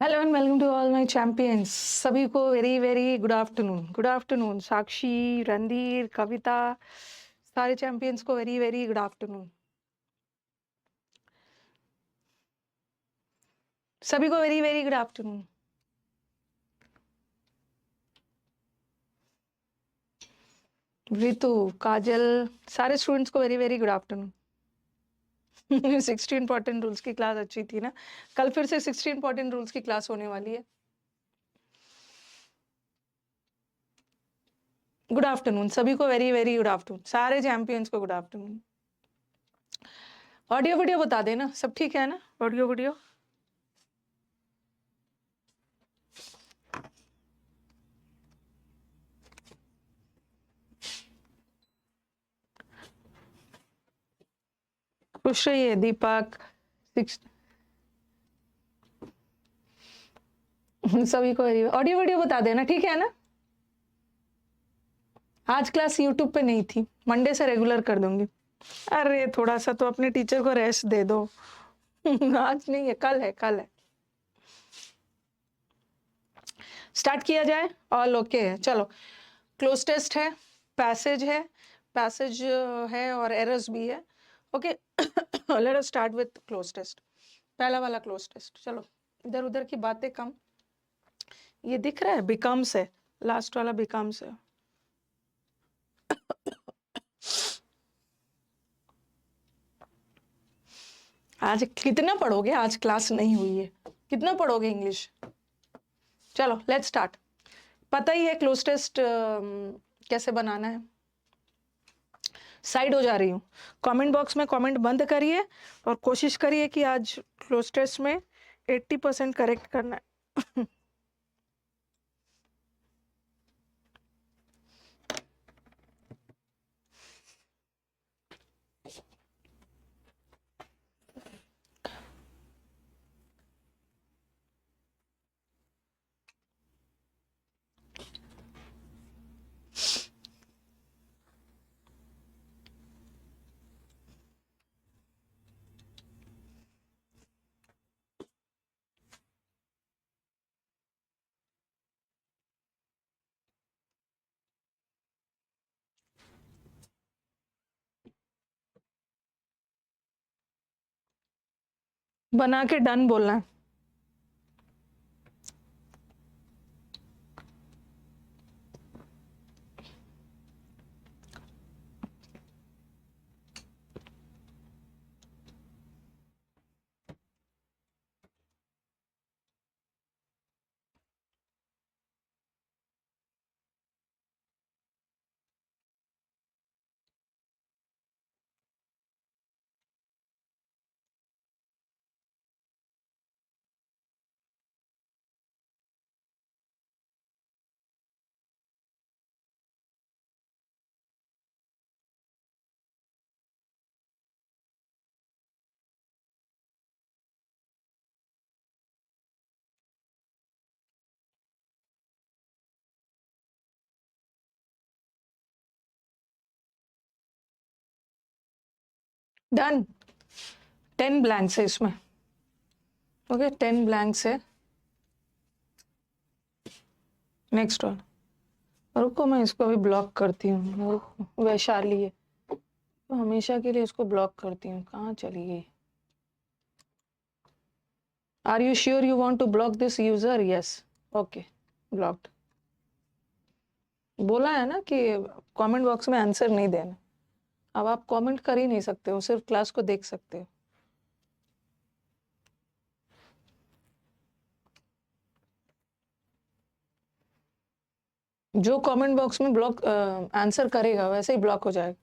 Hello and welcome to all my champions. सभी को very very good afternoon. Good afternoon Sakshi, Randhir, Kavita, सारे champions को very very good afternoon. सभी को very very good afternoon. Ritu, Kajal, सारे students को very very good afternoon. 60 important rules की class अच्छी थी ना। कल फिर से 60 इंपॉर्टेंट रूल्स की क्लास होने वाली है। गुड आफ्टरनून सभी को वेरी वेरी गुड आफ्टरनून। सारे चैंपियंस को गुड आफ्टरनून। ऑडियो वीडियो बता देना, सब ठीक है ना? ऑडियो वीडियो खुश रहिए। दीपक, सभी को ऑडियो वीडियो बता देना, ठीक है ना? आज क्लास यूट्यूब पे नहीं थी, मंडे से रेगुलर कर दूंगी। अरे थोड़ा सा तो अपने टीचर को रेस्ट दे दो। आज नहीं है, कल है, कल है। स्टार्ट किया जाए। ऑल ओके है, चलो। क्लोज टेस्ट है, पैसेज है, पैसेज है और एरर्स भी है। Okay, let us start with cloze test. पहला वाला क्लोज टेस्ट। चलो, इधर उधर की बातें कम। ये दिख रहा है, बिकम्स है, लास्ट वाला बिकम्स है। आज कितना पढ़ोगे? आज क्लास नहीं हुई है, कितना पढ़ोगे इंग्लिश? चलो लेट्स स्टार्ट। पता ही है क्लोज टेस्ट कैसे बनाना है। साइड हो जा रही हूँ। कमेंट बॉक्स में कमेंट बंद करिए और कोशिश करिए कि आज क्लोज टेस्ट में 80% करेक्ट करना है। बना के डन बोलना है। डन। 10 ब्लैंक्स है इसमें। ओके, 10 ब्लैंक्स है। Next one. रुको, मैं इसको अभी ब्लॉक करती हूँ। वैशाली है तो हमेशा के लिए इसको ब्लॉक करती हूँ। कहाँ चली गई? Are you sure you want to block this user? Yes. Okay, blocked. बोला है ना कि कमेंट बॉक्स में आंसर नहीं देना। अब आप कमेंट कर ही नहीं सकते हो, सिर्फ क्लास को देख सकते हो। जो कमेंट बॉक्स में ब्लॉक आंसर करेगा वैसे ही ब्लॉक हो जाएगा।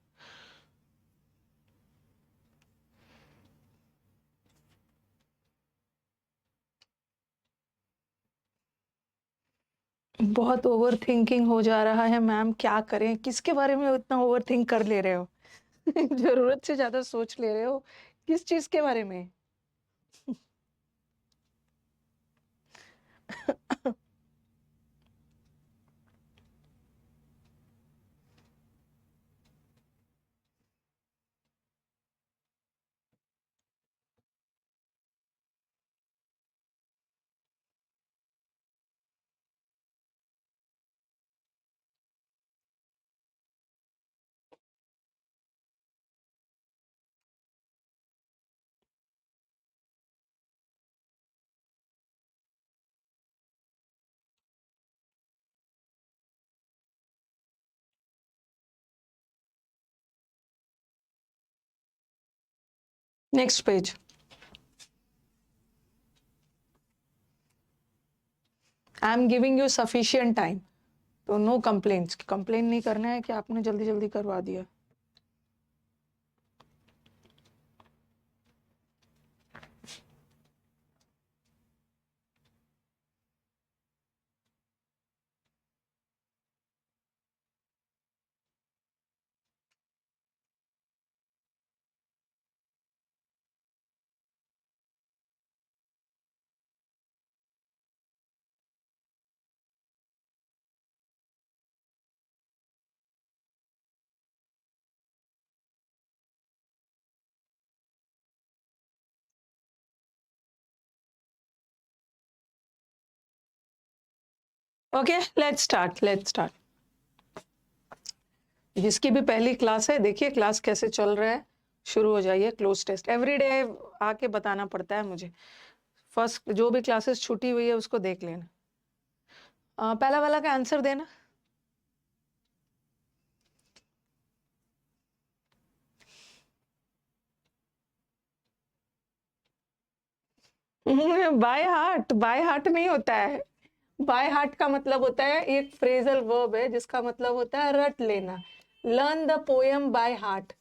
बहुत ओवर थिंकिंग हो जा रहा है मैम, क्या करें? किसके बारे में इतना ओवर थिंक कर ले रहे हो? जरूरत से ज्यादा सोच ले रहे हो। किस चीज के बारे में? Next page. I am giving you sufficient time, तो नो कंप्लेंट्स। कंप्लेन नहीं करना है कि आपने जल्दी जल्दी करवा दिया। Okay, let's start. जिसकी भी पहली क्लास है, देखिए क्लास कैसे चल रहा है, शुरू हो जाइए। क्लोज टेस्ट एवरीडे आके बताना पड़ता है मुझे। फर्स्ट जो भी क्लासेस छुट्टी हुई है उसको देख लेना। पहला वाला का आंसर देना। बाय हार्ट नहीं होता है। बाय हार्ट का मतलब होता है एक फ्रेजल वर्ब है जिसका मतलब होता है रट लेना। Learn the poem by heart.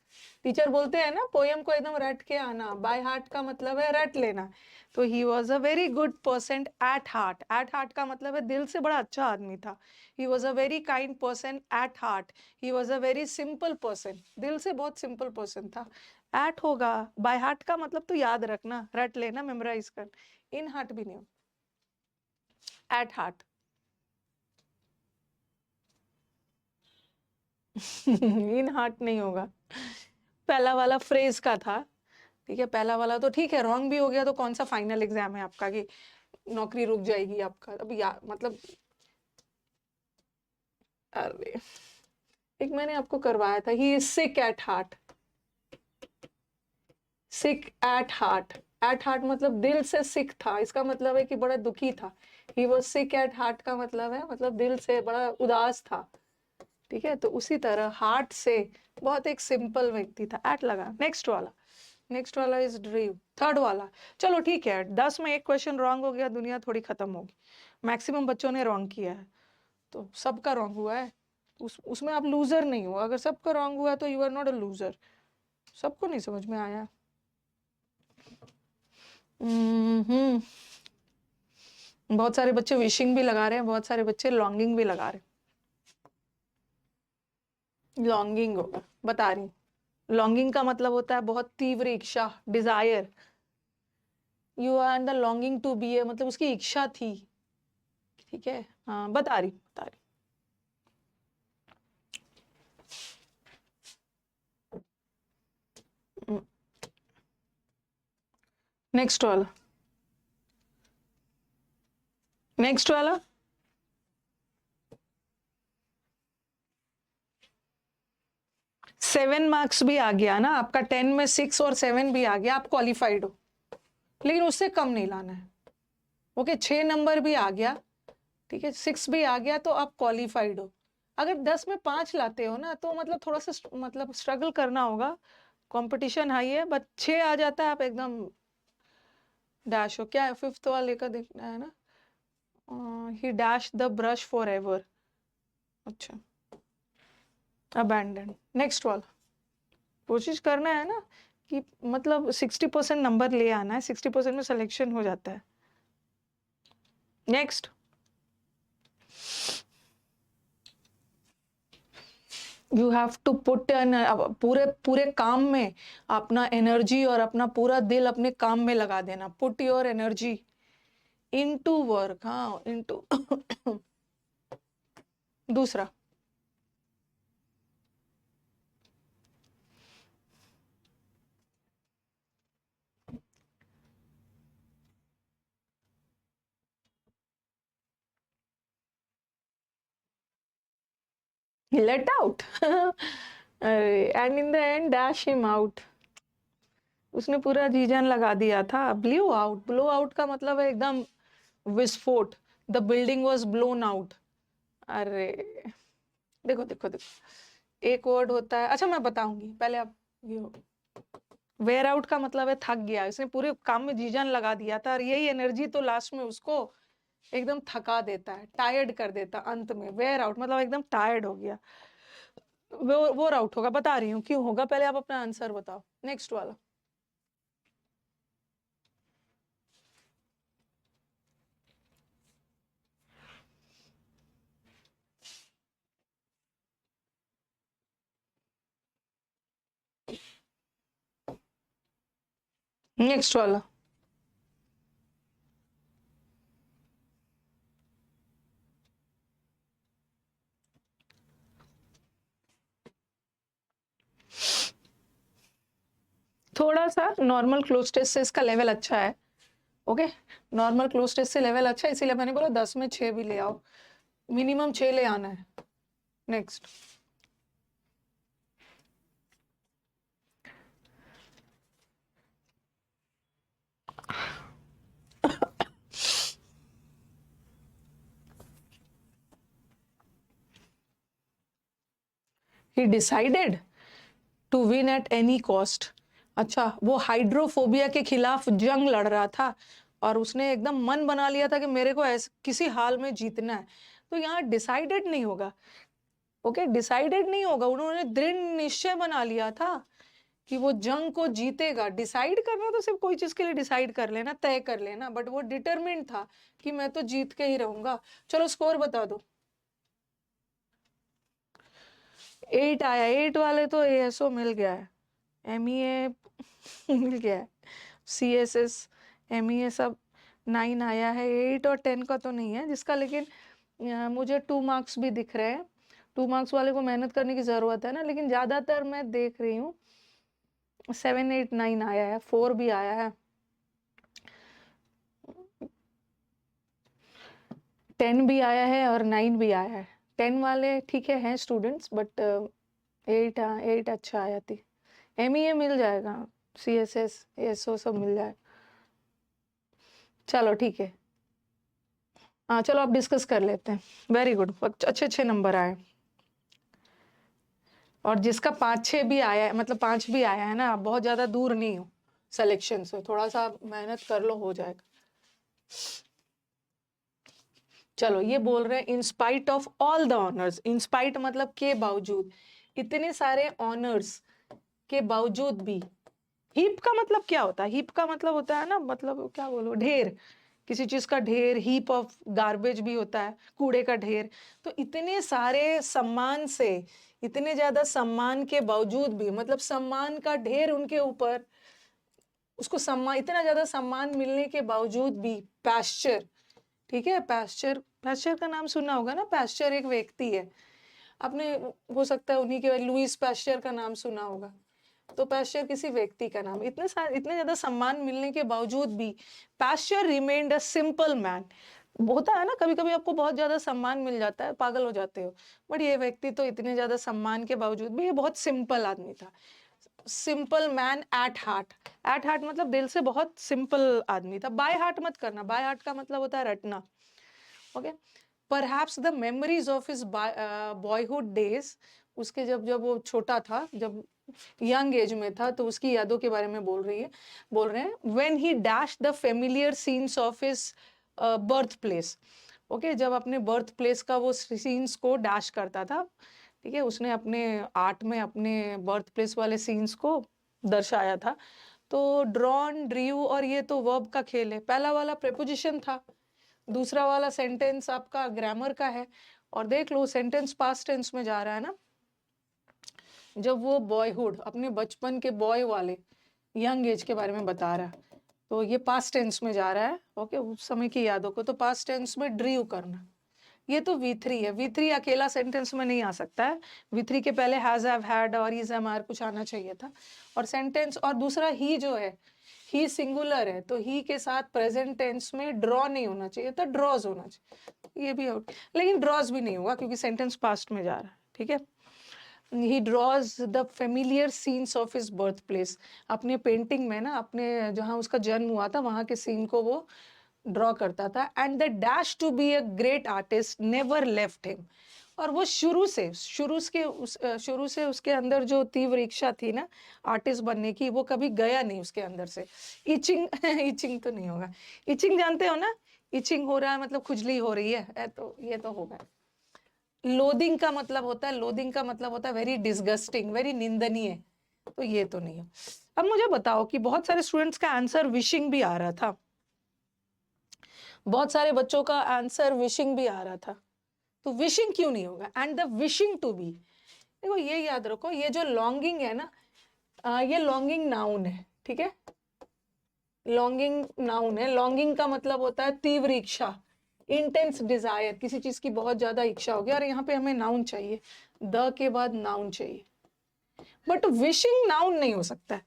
Teacher बोलते हैं ना पोयम को एकदम रट के आना। बाय हार्ट का मतलब है रट लेना। तो he was a very good person at heart. At heart का मतलब है दिल से बड़ा अच्छा आदमी था। He was a very kind person at heart. He was a very simple person. दिल से बहुत सिंपल पर्सन था। एट होगा, बाय हार्ट का मतलब तो याद रखना, रट लेना, मेमोराइज कर। इन हार्ट भी नहीं, एट हार्ट। इन हार्ट नहीं होगा। पहला वाला फ्रेज का था। ठीक है, पहला वाला तो ठीक है, रॉन्ग भी हो गया तो कौन सा फाइनल एग्जाम है आपका कि नौकरी रुक जाएगी आपका? अब मतलब अरे, एक मैंने आपको करवाया था, he is sick at heart. Sick at heart. At heart मतलब दिल से सिक था, इसका मतलब है कि बड़ा दुखी था। He was sick at heart का मतलब है मतलब दिल से बड़ा उदास था। ठीक है, तो उसी तरह हार्ट से बहुत एक सिंपल व्यक्ति था। एट लगा। नेक्स्ट वाला इज ड्रीव। थर्ड वाला, चलो ठीक है, 10 में एक क्वेश्चन रॉन्ग हो गया, दुनिया थोड़ी खत्म होगी। मैक्सिमम बच्चों ने रॉन्ग किया है, तो सबका रॉन्ग हुआ है। उसमें आप लूजर नहीं हो। अगर सबका रॉन्ग हुआ तो you are not a loser. सबको नहीं समझ में आया। हम्म। बहुत सारे बच्चे विशिंग भी लगा रहे हैं, बहुत सारे बच्चे लॉन्गिंग भी लगा रहे हैं। लॉन्गिंग होगा, बता रही हूँ। लॉन्गिंग का मतलब होता है बहुत तीव्र इच्छा, desire. You are the longing to be a, मतलब उसकी इच्छा थी। ठीक है, हाँ, बता रही। नेक्स्ट वाला। नेक्स्ट वाला 7 मार्क्स भी आ गया ना आपका, 10 में 6 और 7 भी आ गया, आप क्वालिफाइड हो। लेकिन उससे कम नहीं लाना है। ओके, 6 नंबर भी आ गया, ठीक है, 6 भी आ गया तो आप क्वालिफाइड हो। अगर 10 में 5 लाते हो ना तो मतलब थोड़ा सा मतलब स्ट्रगल करना होगा, कंपटीशन हाई है। बट 6 आ जाता है आप एकदम डैश हो। क्या है फिफ्थ वाले का देखना है ना। ही dash the brush for ever. अच्छा, अबैंडन। नेक्स्ट वाला, कोशिश करना है ना कि मतलब 60% नंबर ले आना है, 60% में सिलेक्शन हो जाता है। Next, you have to put an, पूरे पूरे काम में अपना एनर्जी और अपना पूरा दिल अपने काम में लगा देना। Put your energy into work. हाँ, इनटू। दूसरा, लेट आउट। अरे, and in the end dash him out. उसने पूरा जी जान लगा दिया था। ब्लो आउट, ब्लो आउट का मतलब है एकदम विस्फोट। The building was blown out. अरे, देखो देखो देखो, एक वर्ड होता है। अच्छा, मैं बताऊंगी, पहले आप ये हो। वेयर आउट का मतलब है थक गया, इसने पूरे काम में जी जान लगा दिया था और यही एनर्जी तो लास्ट में उसको एकदम थका देता है, टायर्ड कर देता अंत में। वेयर आउट मतलब एकदम टायर्ड हो गया, वो आउट होगा, बता रही हूँ क्यों होगा, पहले आप अपना आंसर बताओ। नेक्स्ट वाला। नेक्स्ट वाला। थोड़ा सा नॉर्मल क्लोज टेस्ट से इसका लेवल अच्छा है। ओके, नॉर्मल क्लोज टेस्ट से लेवल अच्छा है, इसीलिए मैंने बोला 10 में 6 भी ले आओ, मिनिमम 6 ले आना है। Next. He decided to win at any cost. अच्छा, वो हाइड्रोफोबिया के खिलाफ जंग लड़ रहा था और उसने एकदम मन बना लिया था कि मेरे को ऐसे किसी हाल में जीतना है। तो यहाँ डिसाइडेड नहीं होगा। ओके, डिसाइडेड नहीं होगा, उन्होंने दृढ़ निश्चय बना लिया था कि वो जंग को जीतेगा। डिसाइड करना तो सिर्फ कोई चीज के लिए डिसाइड कर लेना, तय कर लेना, बट वो डिटरमिन्ड था कि मैं तो जीत के ही रहूंगा। चलो स्कोर बता दो। 8 आया, 8 वाले तो एएसओ मिल गया है, एमईए मिल गया है, सीएसएस, एमईए सब 9 आया है। 8 और 10 का तो नहीं है जिसका, लेकिन मुझे 2 मार्क्स भी दिख रहे हैं। 2 मार्क्स वाले को मेहनत करने की जरूरत है ना, लेकिन ज्यादातर मैं देख रही हूँ 7 8 9 आया है, 4 भी आया है, 10 भी आया है और 9 भी आया है। 10 वाले ठीक है हैं स्टूडेंट्स, बट 8 अच्छा आया थी। एमईए मिल जाएगा, सीएसएस एसओ सब मिल जाएगा। चलो ठीक है, हाँ चलो आप डिस्कस कर लेते हैं। वेरी गुड, अच्छे अच्छे नंबर आए। और जिसका 5 6 भी आया है, मतलब 5 भी आया है ना, आप बहुत ज्यादा दूर नहीं हो सिलेक्शन से, थोड़ा सा मेहनत कर लो, हो जाएगा। चलो ये बोल रहे हैं in spite of all the honours. In spite मतलब के बावजूद, इतने सारे ऑनर्स के बावजूद भी। हीप का मतलब क्या होता है? हीप का मतलब होता है ना, मतलब क्या बोलो, ढेर, किसी चीज का ढेर। हीप ऑफ गार्बेज भी होता है, कूड़े का ढेर। तो इतने सारे सम्मान से, इतने ज्यादा सम्मान के बावजूद भी, मतलब सम्मान का ढेर उनके ऊपर, उसको सम्मान, इतना ज्यादा सम्मान मिलने के बावजूद भी पैस्चर, ठीक है, पैस्चर, पैस्चर का नाम सुना होगा ना, पैस्चर एक व्यक्ति है, आपने, हो सकता है उन्हीं के, लुईस पैस्चर का नाम सुना होगा। तो पैस्चर किसी व्यक्ति का नाम। इतने ज्यादा सम्मान मिलने के बावजूद भी pasture remained a simple man. होता है ना कभी कभी आपको बहुत ज्यादा सम्मान मिल जाता है, पागल हो जाते हो, बट ये व्यक्ति तो इतने ज्यादा सम्मान के बावजूद भी ये बहुत सिंपल आदमी था। Simple man at heart. At heart मतलब दिल से बहुत सिंपल आदमी था। बाय हार्ट मत करना, बाय हार्ट का मतलब होता है रटना। Okay, perhaps the memories of his boyhood days. उसके जब जब वो छोटा था, जब यंग एज में था, तो उसकी यादों के बारे में बोल रहे हैं। When he dash the familiar scenes of his birth place. Okay, जब अपने बर्थ प्लेस का वो सीन्स को डैश करता था, ठीक है, उसने अपने आर्ट में अपने बर्थ प्लेस वाले सीन्स को दर्शाया था। तो ड्रॉन, ड्रीव, और ये तो वर्ब का खेल है। पहला वाला प्रेपोजिशन था, दूसरा वाला सेंटेंस आपका ग्रामर का है। और देख लो सेंटेंस पास्ट टेंस में जा रहा है ना, जब वो बॉयहुड, अपने बचपन के बॉय वाले यंग एज के बारे में बता रहा है, तो ये पास्ट टेंस में जा रहा है। ओके, उस समय की यादों को, तो पास्ट टेंस में ड्रीव करना। ये तो V3 है, V3 अकेला सेंटेंस में नहीं आ सकता है। V3 के पहले हैज, हैव, हैड और इज, एम, आर कुछ आना चाहिए था। और सेंटेंस, और दूसरा ही जो है, ही सिंगुलर है, तो ही के साथ प्रेजेंट टेंस में ड्रॉ नहीं होना चाहिए था, ड्रॉज होना चाहिए। ये भी आउट, लेकिन ड्रॉज भी नहीं होगा क्योंकि सेंटेंस पास्ट में जा रहा है। ठीक है, ही drawers the familiar scenes of his birth place. अपने पेंटिंग में ना, अपने जहाँ उसका जन्म हुआ था वहां के सीन को वो ड्रॉ करता था। And the dash to be a great artist never left him. और वो शुरू से उसके अंदर जो तीव्र इच्छा थी ना आर्टिस्ट बनने की, वो कभी गया नहीं उसके अंदर से। इचिंग इचिंग तो नहीं होगा, इचिंग जानते हो ना, इचिंग हो रहा है मतलब खुजली हो रही है, तो ये तो होगा। लोदिंग का मतलब होता है, लोदिंग का मतलब होता है वेरी डिसगस्टिंग, वेरी निंदनीय, तो ये तो नहीं है। अब मुझे बताओ कि बहुत सारे स्टूडेंट्स का आंसर विशिंग भी आ रहा था, बहुत सारे बच्चों का आंसर विशिंग भी आ रहा था, तो विशिंग क्यों नहीं होगा? And the wishing to be, देखो ये याद रखो, ये जो लॉन्गिंग है ना, ये लॉन्गिंग नाउन है, ठीक है, लॉन्गिंग नाउन है। लॉन्गिंग का मतलब होता है तीव्र इच्छा, इंटेंस डिजायर, किसी चीज की बहुत ज्यादा इच्छा हो गया, और यहाँ पे हमें नाउन चाहिए, द के बाद नाउन चाहिए, बट विशिंग नाउन नहीं हो सकता है,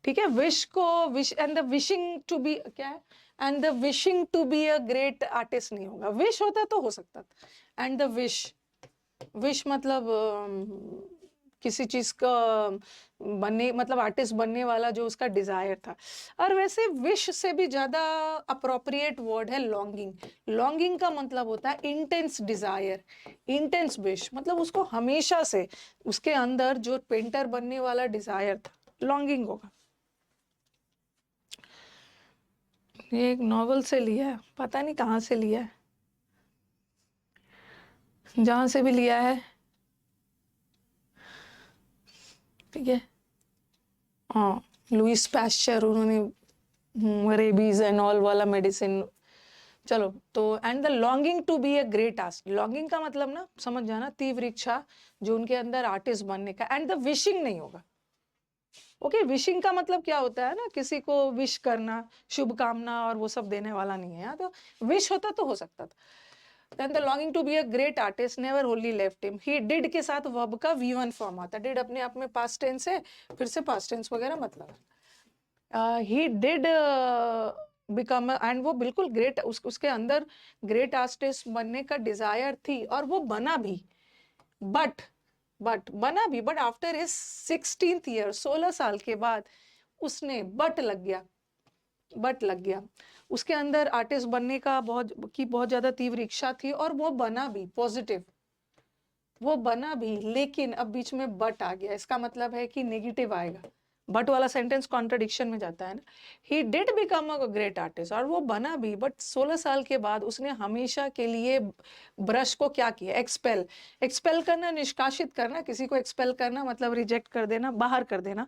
ठीक है। विश को wish and the wishing to be क्या है, and the wishing to be a great artist नहीं होगा, विश होता तो हो सकता था। एंड द विश, विश मतलब किसी चीज का बनने, मतलब आर्टिस्ट बनने वाला जो उसका डिजायर था। और वैसे विश से भी ज्यादा अप्रोप्रिएट वर्ड है लॉन्गिंग। लॉन्गिंग का मतलब होता है इंटेंस डिजायर, इंटेंस विश, मतलब उसको हमेशा से उसके अंदर जो पेंटर बनने वाला डिजायर था, लॉन्गिंग होगा। ये एक नॉवल से लिया है, पता नहीं कहाँ से लिया है, जहां से भी लिया है, ठीक है। हाँ, लुइस पैस्चर, उन्होंने रेबीज एंड ऑल वाला मेडिसिन। चलो, तो and the longing to be a great artist, longing का मतलब ना समझ जाना तीव्र इच्छा जो उनके अंदर आर्टिस्ट बनने का, एंड द विशिंग नहीं होगा। ओके, विशिंग का मतलब क्या होता है ना, किसी को विश करना, शुभकामना और वो सब देने वाला नहीं है, तो विश होता तो हो सकता था। Then the longing to be a great artist never wholly left him. He did के साथ verb का V1 फॉर्म आता है, did अपने आप में past tense है, फिर से past tense वगैरह मतलब he did become एंड वो बिल्कुल ग्रेट, उसके अंदर ग्रेट आर्टिस्ट बनने का डिजायर थी, और वो बना भी, बट बना भी, but after his 16th year, 16 साल के बाद उसने बट लग गया, बट लग गया, उसके अंदर आर्टिस्ट बनने का बहुत ज्यादा तीव्र इच्छा थी, और वो बना भी, पॉजिटिव वो बना भी, लेकिन अब बीच में बट आ गया, इसका मतलब है कि नेगेटिव आएगा, बट वाला सेंटेंस कॉन्ट्रडिक्शन में जाता है ना। He did become a great artist, और वो बना भी, बट 16 साल के बाद उसने हमेशा के लिए ब्रश को क्या किया, एक्सपेल। एक्सपेल करना, निष्कासित करना, किसी को एक्सपेल करना मतलब रिजेक्ट कर देना, बाहर कर देना,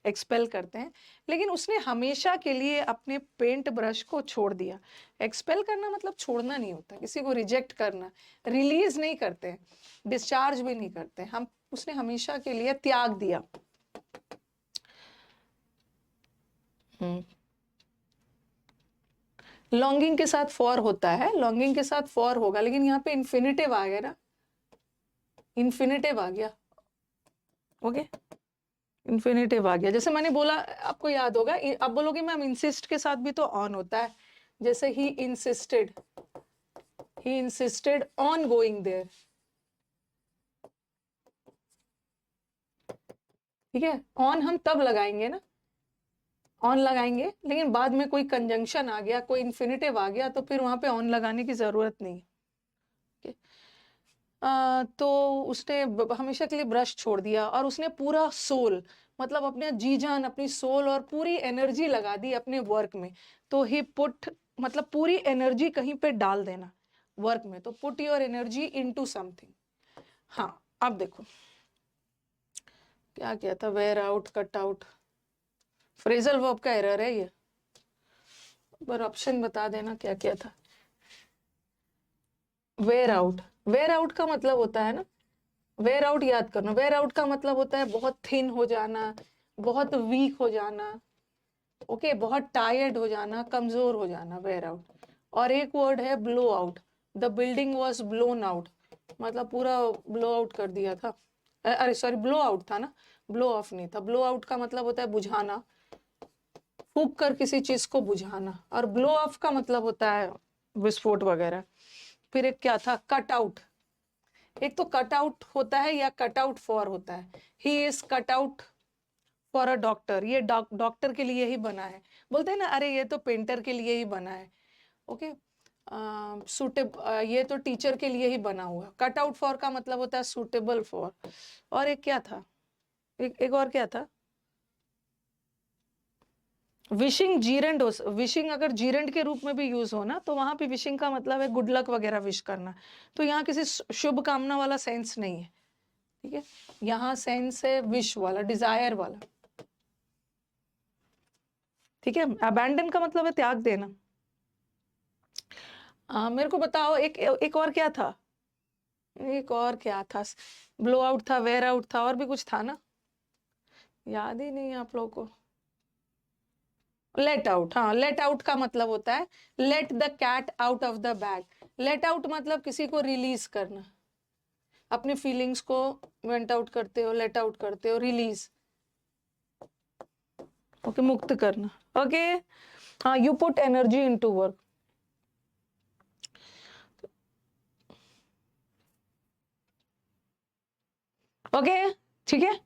एक्सपेल करते हैं। लेकिन उसने हमेशा के लिए अपने पेंट ब्रश को छोड़ दिया। एक्सपेल करना मतलब छोड़ना नहीं होता, किसी को रिजेक्ट करना, रिलीज नहीं करते, डिस्चार्ज भी नहीं करते हम, उसने हमेशा के लिए त्याग दिया। लॉन्गिंग के साथ फॉर होता है, लॉन्गिंग के साथ फॉर होगा, लेकिन यहाँ पे इन्फिनिटिव आ गया ना, इन्फिनिटिव आ गया, ओके, इन्फिनिटिव आ गया। जैसे मैंने बोला, आपको याद होगा, अब बोलोगे मैम इंसिस्ट के साथ भी तो ऑन होता है, जैसे he insisted on going there, ठीक है। ऑन हम तब लगाएंगे ना, ऑन लगाएंगे, लेकिन बाद में कोई कंजंक्शन आ गया, कोई इन्फिनिटिव आ गया, तो फिर वहां पे ऑन लगाने की जरूरत नहीं। तो उसने हमेशा के लिए ब्रश छोड़ दिया, और उसने पूरा सोल, मतलब अपने जी जान, अपनी सोल और पूरी एनर्जी लगा दी अपने वर्क में। तो ही पुट, मतलब पूरी एनर्जी कहीं पे डाल देना वर्क में, तो put your energy into something. हाँ, अब देखो क्या किया था, wear out, cut out, phrasal verb का एरर है ये, पर ऑप्शन बता देना क्या क्या था। वेयर आउट, वेयर आउट का मतलब होता है ना, वेयर आउट याद करना, वेयर आउट का मतलब होता है बहुत थिन हो जाना, बहुत वीक हो जाना, ओके, बहुत टायर्ड हो जाना, कमजोर हो जाना, वेयर आउट। और एक वर्ड है blow out, the building was blown out, मतलब पूरा ब्लो आउट कर दिया था, अरे सॉरी, ब्लो आउट था ना, ब्लो ऑफ नहीं था। ब्लो आउट का मतलब होता है बुझाना, फूंक कर किसी चीज को बुझाना, और ब्लो ऑफ का मतलब होता है विस्फोट वगैरह। फिर एक क्या था, कट आउट, एक तो कट आउट होता है या कट आउट फॉर होता है, he is cut out for a doctor, ये डॉक्टर के लिए ही बना है, बोलते हैं ना, अरे ये तो पेंटर के लिए ही बना है, ओके। सूटेबल, ये तो टीचर के लिए ही बना हुआ। कट आउट फॉर का मतलब होता है सूटेबल फॉर। और एक क्या था, एक और क्या था, विशिंग जीरेंड। विशिंग अगर जीरेंड के रूप में भी यूज हो ना, तो वहां पे विशिंग का मतलब है गुड लक वगैरह विश करना। तो यहाँ किसी शुभ कामना वाला सेंस नहीं है, ठीक है। यहाँ सेंस है विश वाला, डिजायर वाला, ठीक है। अबैंडन का मतलब है त्याग देना। मेरे को बताओ एक और क्या था, एक और क्या था, ब्लो आउट था, वेयर आउट था, और भी कुछ था ना, याद ही नहीं है आप लोगों को। लेट आउट, हाँ, लेट आउट का मतलब होता है let the cat out of the bag. Let out मतलब किसी को रिलीज करना, अपनी फीलिंग्स को वेंट आउट करते हो, लेट आउट करते हो, रिलीज, ओके, मुक्त करना, ओके। हाँ, you put energy into work, okay, ठीक है।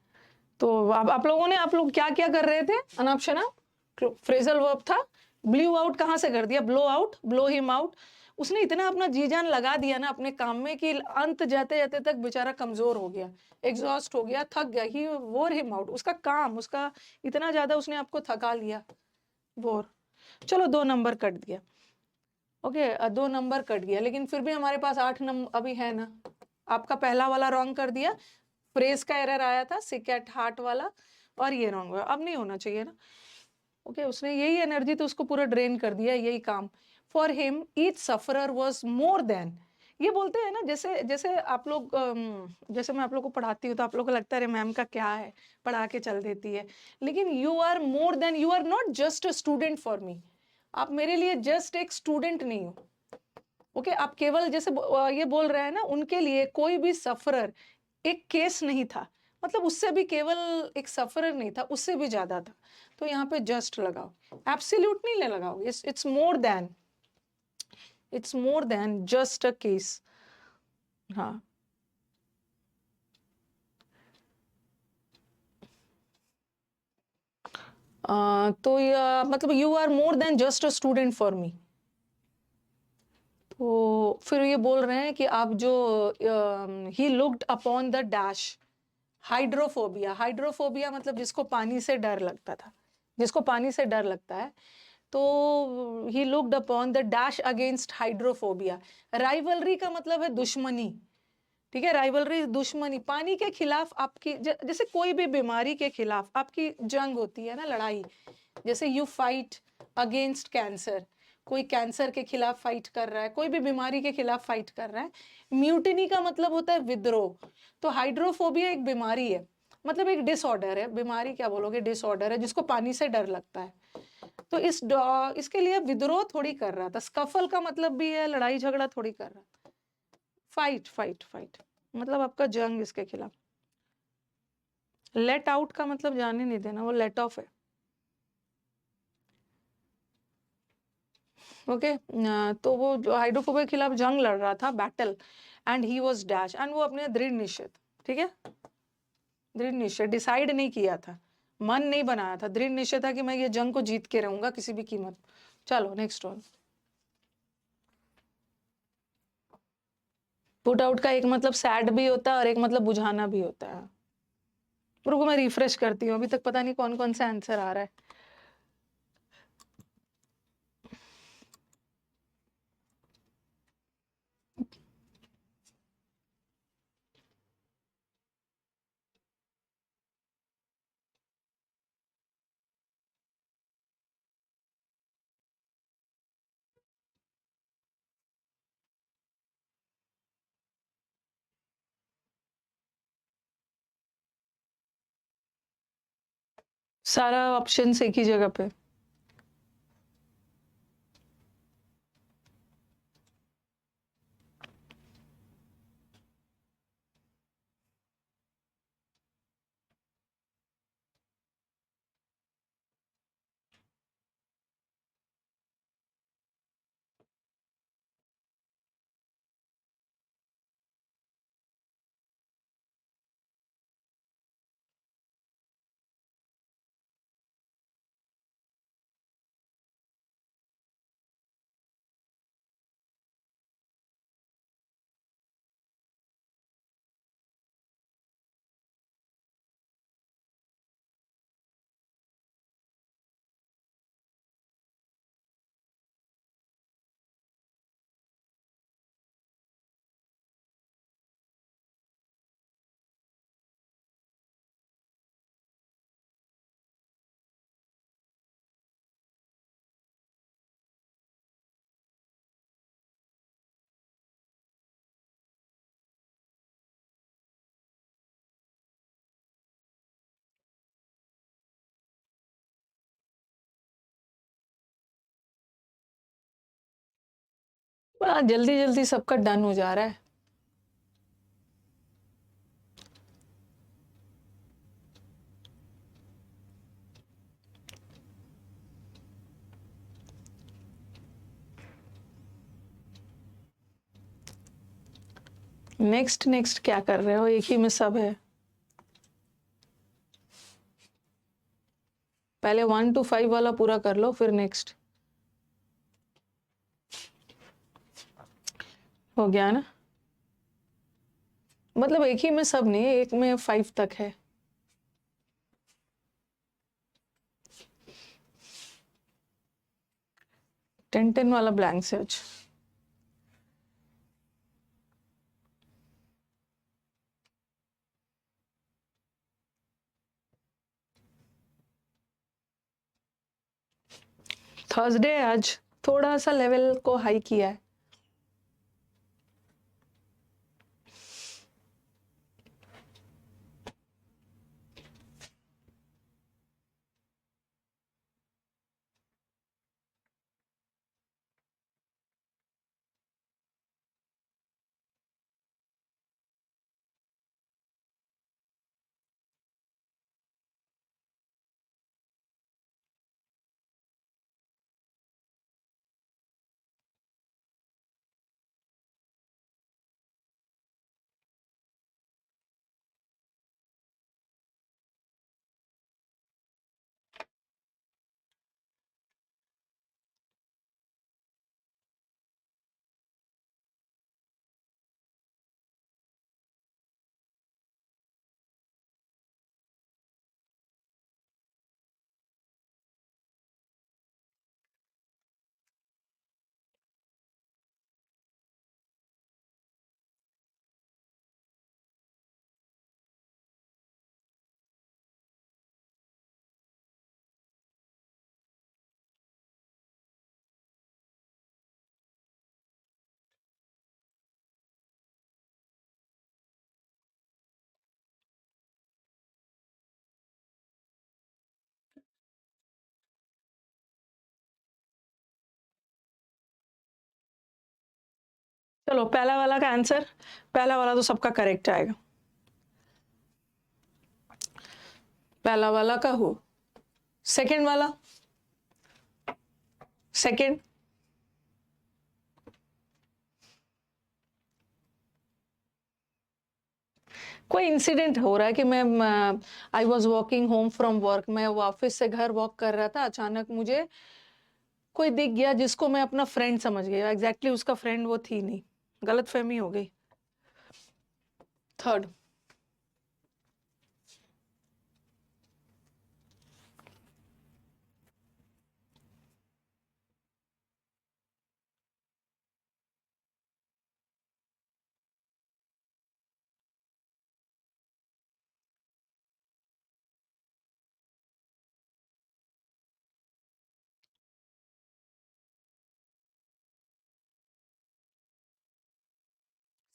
तो अब आप लोग क्या क्या कर रहे थे, अनाप शनाप फ्रेजल वर्ब था। ब्लू आउट कहाँ से कर दिया, blow out, blow him out. उसने इतना अपना जी जान लगा दिया ना अपने काम में कि अंत जाते जाते तक बेचारा कमजोर हो गया, एग्जॉस्ट हो गया, थक गया। ही वोर हिम आउट, उसका काम, उसका इतना ज्यादा उसने आपको थका लिया, वोर। चलो 2 नंबर कट दिया, ओके, 2 नंबर कट गया, लेकिन फिर भी हमारे पास 8 नंबर अभी है ना। आपका पहला वाला रॉन्ग कर दिया, फ्रेज का एरर आया था, सिक एट हार्ट वाला, और ये रॉन्ग हुआ, अब नहीं होना चाहिए ना। ओके, उसने यही एनर्जी तो उसको पूरा ड्रेन कर दिया, यही काम। For him each sufferer was more than, ये बोलते हैं ना, जैसे जैसे आप लोग जैसे मैं आप लोग को पढ़ाती हूँ तो आप लोग को लगता है अरे मैम का क्या है, पढ़ा के चल देती है। लेकिन you are more than, you are not just a student for me, आप मेरे लिए जस्ट एक स्टूडेंट नहीं हो, ओके। आप केवल जैसे ये बोल रहे हैं ना, उनके लिए कोई भी सफरर एक केस नहीं था, मतलब उससे भी केवल एक सफरर नहीं था, उससे भी ज्यादा था। तो यहाँ पे जस्ट लगाओ, एब्सोल्यूट नहीं लगाओ, it's more than, it's more than just a case. हाँ, तो मतलब you are more than just a student for me. तो फिर ये बोल रहे हैं कि आप जो he looked upon the dash, hydrophobia, hydrophobia मतलब जिसको पानी से डर लगता था, जिसको पानी से डर लगता है, तो ही looked upon the dash against hydrophobia. Rivalry का मतलब है दुश्मनी, ठीक है। राइवलरी दुश्मनी, पानी के खिलाफ आपकी जैसे कोई भी बीमारी के खिलाफ आपकी जंग होती है ना, लड़ाई। जैसे यू फाइट अगेंस्ट कैंसर, कोई कैंसर के खिलाफ फाइट कर रहा है, कोई भी बीमारी के खिलाफ फाइट कर रहा है। म्यूटिनी का मतलब होता है विद्रोह। तो हाइड्रोफोबिया एक बीमारी है, मतलब एक डिसऑर्डर है, बीमारी क्या बोलोगे, डिसऑर्डर है जिसको पानी से डर लगता है। तो इसके लिए विद्रोह थोड़ी कर रहा था। स्कफल का मतलब भी है लड़ाई झगड़ा थोड़ी कर रहा था, फाइट फाइट फाइट, मतलब आपका जंग इसके खिलाफ। लेट आउट का मतलब जाने नहीं देना, वो लेट ऑफ है, ओके। तो वो जो हाइड्रोफोबिया के खिलाफ जंग लड़ रहा था, battle, and he was dash, and वो अपने दृढ़ निश्चय, ठीक है, दृढ़ निश्चय, डिसाइड नहीं किया था, मन नहीं बनाया था, दृढ़ निश्चय था कि मैं ये जंग को जीत के रहूंगा किसी भी कीमत। चलो नेक्स्ट वन। पुट आउट का एक मतलब सैड भी होता है और एक मतलब बुझाना भी होता है। रुको मैं रिफ्रेश करती हूँ, अभी तक पता नहीं कौन कौन सा आंसर आ रहा है। सारा ऑप्शन एक ही जगह पे। बड़ा जल्दी जल्दी सबका डन हो जा रहा है। नेक्स्ट नेक्स्ट क्या कर रहे हो, एक ही में सब है। पहले 1 to 5 वाला पूरा कर लो, फिर नेक्स्ट। हो गया ना, मतलब एक ही में सब नहीं, एक में 5 तक है। टेन वाला ब्लैंक सर्च। थर्सडे आज थोड़ा सा लेवल को हाई किया है। चलो पहला वाला का आंसर, पहला वाला तो सबका करेक्ट आएगा। पहला वाला का हो। सेकंड वाला, सेकंड कोई इंसिडेंट हो रहा है कि मैं I was walking home from work, मैं ऑफिस से घर वॉक कर रहा था, अचानक मुझे कोई दिख गया जिसको मैं अपना फ्रेंड समझ गया, एग्जैक्टली उसका फ्रेंड वो थी नहीं, गलत फहमी हो गई। थर्ड,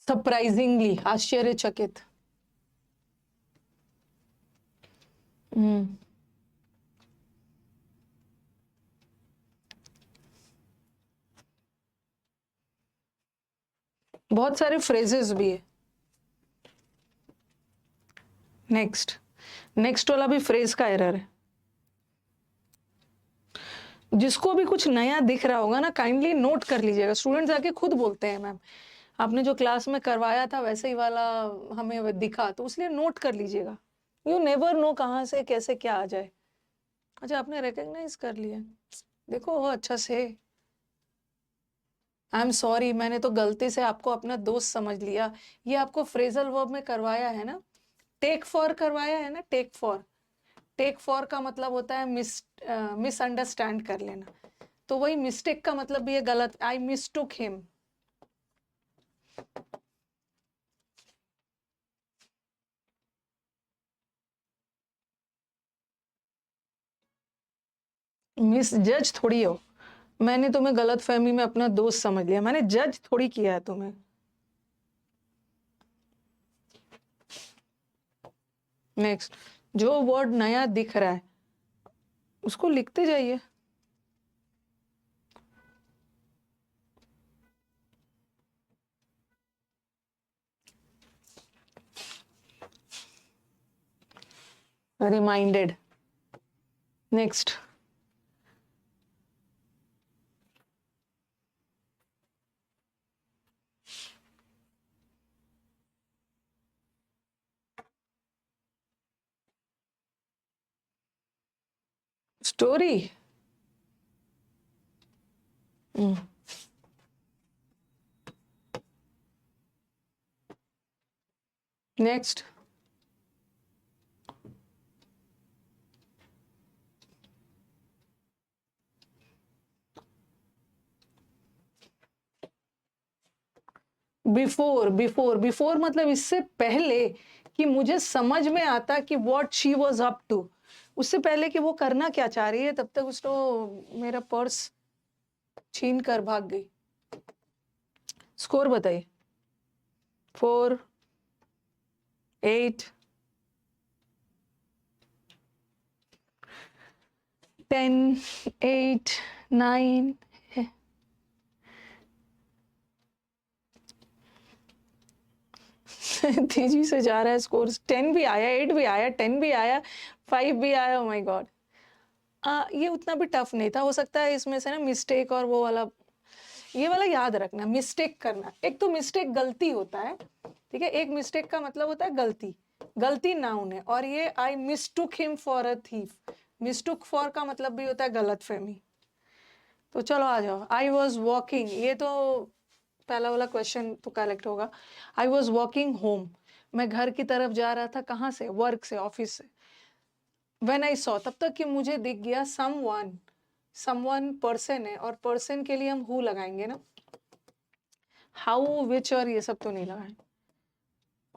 सरप्राइजिंगली, आश्चर्यचकित। हम्म, बहुत सारे फ्रेजेस भी है। नेक्स्ट, नेक्स्ट वाला भी फ्रेज का एरर है। जिसको भी कुछ नया दिख रहा होगा ना, काइंडली नोट कर लीजिएगा। स्टूडेंट्स आके खुद बोलते हैं मैम आपने जो क्लास में करवाया था वैसे ही वाला हमें दिखा, तो इसलिए नोट कर लीजिएगा। यू नेवर नो कहाँ से कैसे क्या आ जाए। अच्छा आपने रिकॉग्नाइज कर लिया, देखो वो अच्छा से। आई एम सॉरी, मैंने तो गलती से आपको अपना दोस्त समझ लिया। ये आपको फ्रेजल वर्ब में करवाया है ना, टेक फॉर करवाया है ना, टेक फॉर। टेक फॉर का मतलब होता है मिसअंडरस्टैंड कर लेना, तो वही मिस्टेक का मतलब भी है गलत। आई मिस्टूक हिम। मिस जज थोड़ी हो, मैंने तुम्हें गलत फहमी में अपना दोस्त समझ लिया, मैंने जज थोड़ी किया है तुम्हें। नेक्स्ट, जो वर्ड नया दिख रहा है उसको लिखते जाइए। reminded. Next. Story. Next. Before मतलब इससे पहले कि मुझे समझ में आता कि what she was up to, उससे पहले कि वो करना क्या चाह रही है, तब तक उसको मेरा पर्स छीन कर भाग गई। स्कोर बताइए। 4, 8, 10, 8, 9। तेजी से जा रहा है स्कोर। 10 भी आया, 8 भी आया, 10 भी आया, 5 भी आया। ओ माय गॉड, ये उतना भी टफ नहीं था। हो सकता है इसमें से ना मिस्टेक और वो वाला, ये वाला याद रखना, मिस्टेक करना। एक तो मिस्टेक गलती होता है, ठीक है, एक मिस्टेक का मतलब होता है गलती। गलती नाउन है, और ये I mistook him for a thief, mistook for का मतलब भी होता है गलत फहमी। तो चलो आ जाओ। आई वॉज वॉकिंग, ये तो पहला वाला क्वेश्चन तो करेक्ट होगा। आई वॉज वॉकिंग होम, मैं घर की तरफ जा रहा था। कहाँ से? वर्क से, ऑफिस से। व्हेन आई सॉ, तब तक कि मुझे दिख गया। समवन, समवन पर्सन है, और पर्सन के लिए हम हु लगाएंगे ना, हाउ, विच और ये सब तो नहीं लगाएंगे।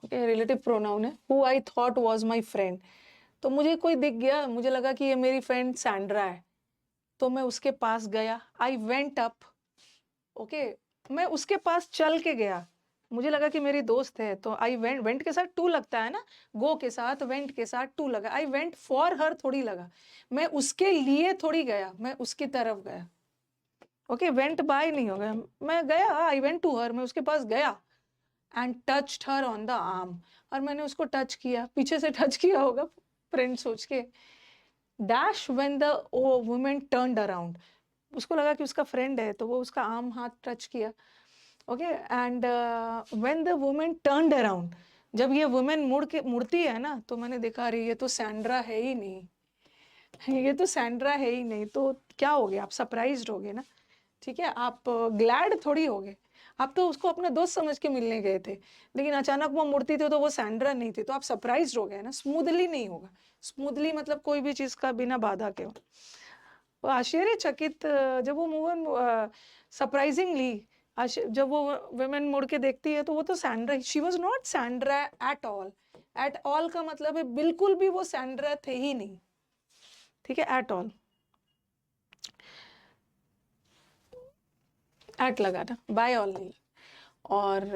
ओके, रिलेटिव प्रोनाउन है। Who I thought was my friend, तो मुझे कोई दिख गया, मुझे लगा कि ये मेरी फ्रेंड सैंड्रा है, तो मैं उसके पास गया। आई वेंट अप, ओके, मैं उसके पास चल के गया। मुझे लगा कि मेरी दोस्त है, तो आई वेंट, वेंट के साथ टू लगता है ना, गो के साथ वेंट के साथ टू लगा। आई वेंट फॉर हर थोड़ी लगा, मैं उसके लिए थोड़ी गया, मैं उसकी तरफ गया। ओके, वेंट बाय नहीं हो गया, मैं गया, आई वेंट टू हर, मैं उसके पास गया। And touched her on the arm, और मैंने उसको टच किया, पीछे से टच किया होगा फ्रेंड सोच के। Dash when the woman turned around, उसको लगा कि उसका फ्रेंड है, तो वो उसका आर्म हाथ टच किया। Okay, and when the woman turned around, जब ये वुमेन मुड़ती है ना, तो मैंने देखा, अरे ये तो सैंड्रा है ही नहीं, ये तो सैंड्रा है ही नहीं। तो क्या हो गया? आप सरप्राइज्ड हो गए ना, ठीक है, आप ग्लैड थोड़ी हो गए। आप तो उसको अपना दोस्त समझ के मिलने गए थे, लेकिन अचानक वो मुड़ती थी तो वो सैंड्रा नहीं थी, तो आप सरप्राइज्ड हो गए ना। स्मूथली नहीं होगा, स्मूथली मतलब कोई भी चीज का बिना बाधा के हो। वो आश्चर्यचकित, जब वो मूवन सरप्राइजिंगली, जब वो वुमेन मुड़ के देखती है, तो वो तो Sandra, she was not Sandra at all. At all का मतलब है बिल्कुल भी वो सैंड्रा थे ही नहीं, ठीक है, एट ऑल, एट लगा ना, बाय ऑल नहीं। और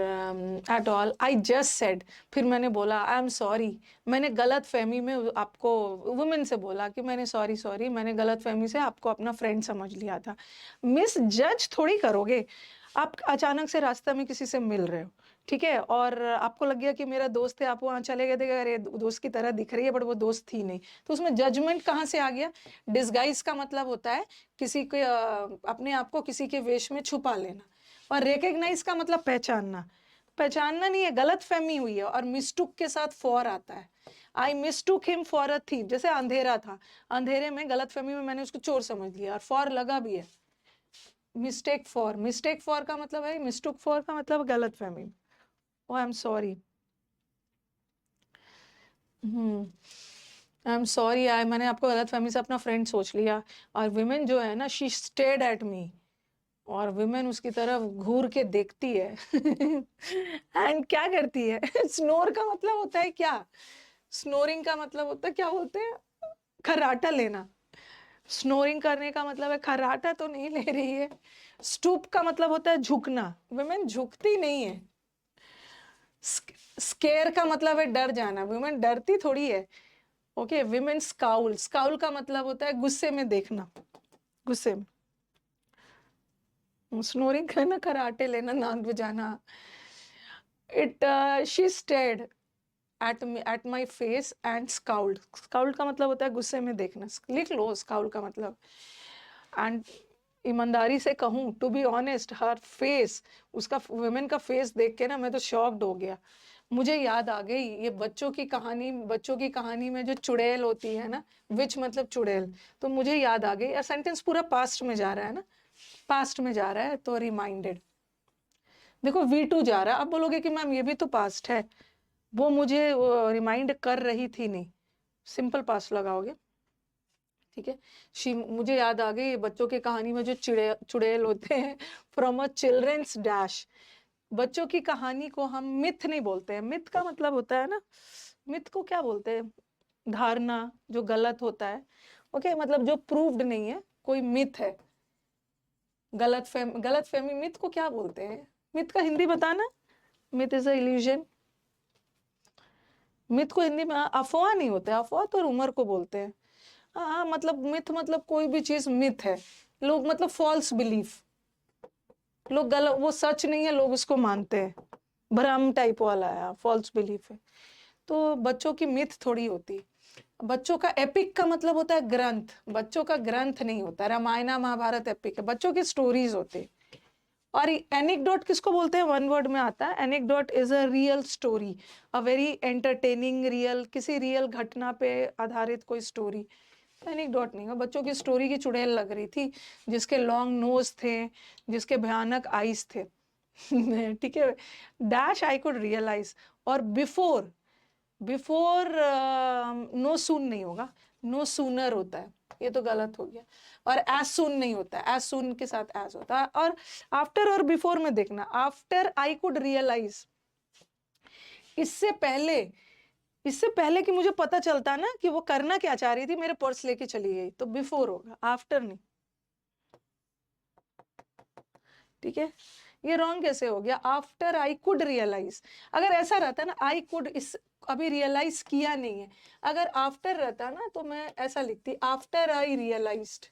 at all, I just said, फिर मैंने बोला आई एम सॉरी, मैंने गलत फहमी में आपको, वुमेन से बोला कि मैंने सॉरी सॉरी, मैंने गलत फहमी से आपको अपना फ्रेंड समझ लिया था। मिस जज थोड़ी करोगे। आप अचानक से रास्ते में किसी से मिल रहे हो, ठीक है, और आपको लग गया कि मेरा दोस्त है, आप वहाँ चले गए थे, अरे दोस्त की तरह दिख रही है, बट वो दोस्त थी नहीं, तो उसमें जजमेंट कहाँ से आ गया? डिस्गाइज का मतलब होता है किसी के अपने आप को किसी के वेश में छुपा लेना, और रिकग्नाइज का मतलब पहचानना। पहचानना नहीं है, गलत फहमी हुई है, और मिस्टूक के साथ फॉर आता है। आई mistook him for a thief, जैसे अंधेरा था, अंधेरे में गलत फहमी में मैंने उसको चोर समझ लिया, और फॉर लगा भी है। मिस्टेक फॉर, मिस्टेक फॉर का मतलब है, मिस्टूक फॉर का मतलब गलत फहमी। Oh I am sorry, I am sorry, मैंने आपको गलत फहमी से अपना फ्रेंड सोच लिया। और विमेन जो है ना, शी स्टेड एट मी, और विमेन उसकी तरफ घूर के देखती है एंड क्या करती है? स्नोर का मतलब होता है क्या? स्नोरिंग का मतलब होता है, क्या बोलते हैं, खर्राटा लेना। स्नोरिंग करने का मतलब है, खर्राटा तो नहीं ले रही है। स्टूप का मतलब होता है झुकना, विमेन झुकती नहीं है। स्केयर का मतलब है डर जाना, विमेन डरती थोड़ी है। ओके, विमेन स्काउल, स्काउल का मतलब होता है गुस्से में देखना, गुस्से में। स्नोरिंग करना, खराटे लेना, नाक बजाना। It she stared, at my face and scowled. Scowled का मतलब होता है गुस्से में देखना. लिख लो scowled का मतलब. And ईमानदारी से कहूँ, टू बी ऑनेस्ट, हर फेस, उसका वुमेन का फेस देख के ना मैं तो शॉक्ड हो गया. मुझे याद आ गई ये बच्चों की कहानी में जो चुड़ैल होती है ना, विच मतलब चुड़ैल, तो मुझे याद आ गई. सेंटेंस पूरा पास्ट में जा रहा है ना, पास्ट में जा रहा है, तो रिमाइंडेड. देखो V2 जा रहा है. अब बोलोगे कि मैम ये भी तो पास्ट है, वो मुझे रिमाइंड कर रही थी. नहीं, सिंपल पास्ट लगाओगे. ठीक है. मुझे याद आ गई बच्चों की कहानी में जो चुड़ैल होते हैं. From a children's dash. बच्चों की कहानी को हम मिथ नहीं बोलते हैं. मिथ का मतलब होता है ना, मिथ को क्या बोलते हैं, धारणा जो गलत होता है. ओके, मतलब जो प्रूव्ड नहीं है, कोई मिथ है. गलत फहमी, मिथ को क्या बोलते हैं, मिथ का हिंदी बताना. Myth is a illusion. Myth को हिंदी में अफवाह नहीं होता है, अफवाह तो रूमर को बोलते हैं. हाँ, मतलब मिथ मतलब कोई भी चीज मिथ है. लोग मतलब फॉल्स बिलीफ, लोग गलत, वो सच नहीं है, लोग उसको मानते हैं. भ्रम टाइप वाला है, फॉल्स बिलीफ है. तो बच्चों की मिथ थोड़ी होती है. बच्चों का एपिक का मतलब होता है ग्रंथ. बच्चों का ग्रंथ नहीं होता. रामायण महाभारत एपिक है, बच्चों की स्टोरीज होती है. और एनेक्डोट किसको बोलते हैं, वन वर्ड में आता है. Anecdote is a real story, a very entertaining real, किसी रियल घटना पे आधारित कोई स्टोरी. एनेक्डोट नहीं है. बच्चों की स्टोरी की चुड़ैल लग रही थी, जिसके लॉन्ग नोज थे, जिसके भयानक आईज थे. ठीक है. Dash I could realise. और बिफोर, बिफोर नो सून नहीं होगा, नो सूनर होता है. ये तो गलत हो गया. और एज सून नहीं होता है, एज सून के साथ एज होता है. और आफ्टर और बिफोर में देखना, आफ्टर आई कुड रियलाइज, इससे पहले, इससे पहले कि मुझे पता चलता ना कि वो करना क्या चाह रही थी, मेरे पर्स लेके चली गई, तो बिफोर होगा, आफ्टर नहीं. ठीक है. ये रॉन्ग कैसे हो गया, आफ्टर आई कुड रियलाइज. अगर ऐसा रहता ना, आई कुड, इस अभी रियलाइज किया नहीं है. अगर आफ्टर रहता ना तो मैं ऐसा लिखती, आफ्टर आई रियलाइज्ड.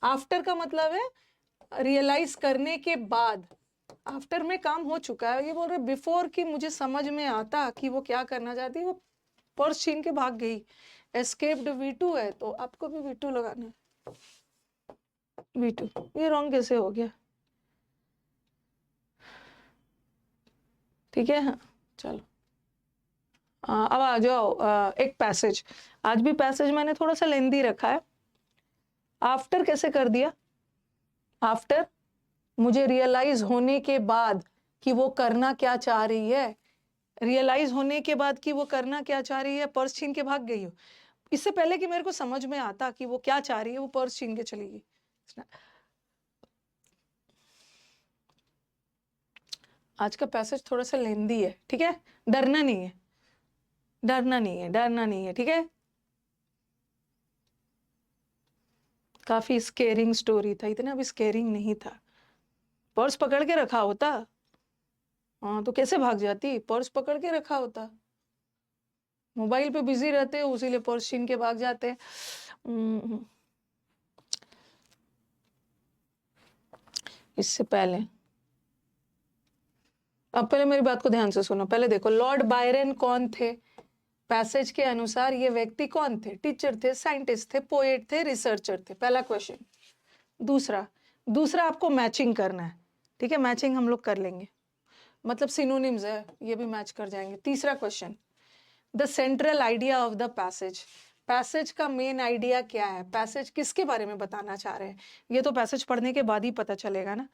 आफ्टर का मतलब है रियलाइज करने के बाद. आफ्टर में काम हो चुका है. ये बोल रहे बिफोर की मुझे समझ में आता कि वो क्या करना चाहती है, वो पर्स छीन के भाग गई. एस्केप्ड V2 है, तो आपको भी V2 लगाना है. V2. ये रॉन्ग कैसे हो गया. ठीक है. हाँ, चलो. अब आ जाओ एक पैसेज. आज भी पैसेज मैंने थोड़ा सा लेंदी रखा है. आफ्टर कैसे कर दिया, आफ्टर मुझे रियलाइज होने के बाद कि वो करना क्या चाह रही है. रियलाइज होने के बाद कि वो करना क्या चाह रही है, पर्स छीन के भाग गई हो. इससे पहले कि मेरे को समझ में आता कि वो क्या चाह रही है, वो पर्स छीन के चली गई. आज का पैसेज थोड़ा सा लेंदी है. ठीक है. डरना नहीं है, डरना नहीं है, डरना नहीं है. ठीक है. काफी स्केरिंग स्टोरी था, इतना भी स्केरिंग नहीं था. पर्स पकड़ के रखा होता, हाँ, तो कैसे भाग जाती. पर्स पकड़ के रखा होता, मोबाइल पे बिजी रहते हो, उसीलिए पर्स छीन के भाग जाते हैं. इससे पहले, अब पहले मेरी बात को ध्यान से सुनो. पहले देखो लॉर्ड बायरन कौन थे. पैसेज के अनुसार ये व्यक्ति कौन थे, टीचर थे, साइंटिस्ट थे, पोएट थे, रिसर्चर थे. पहला क्वेश्चन. दूसरा, दूसरा आपको मैचिंग करना है. ठीक है, मैचिंग हम लोग कर लेंगे, मतलब सिनोनिम्स है, ये भी मैच कर जाएंगे. तीसरा question, the central idea of the passage. Passage का मेन आइडिया क्या है, पैसेज किसके बारे में बताना चाह रहे हैं. ये तो पैसेज पढ़ने के बाद ही पता चलेगा ना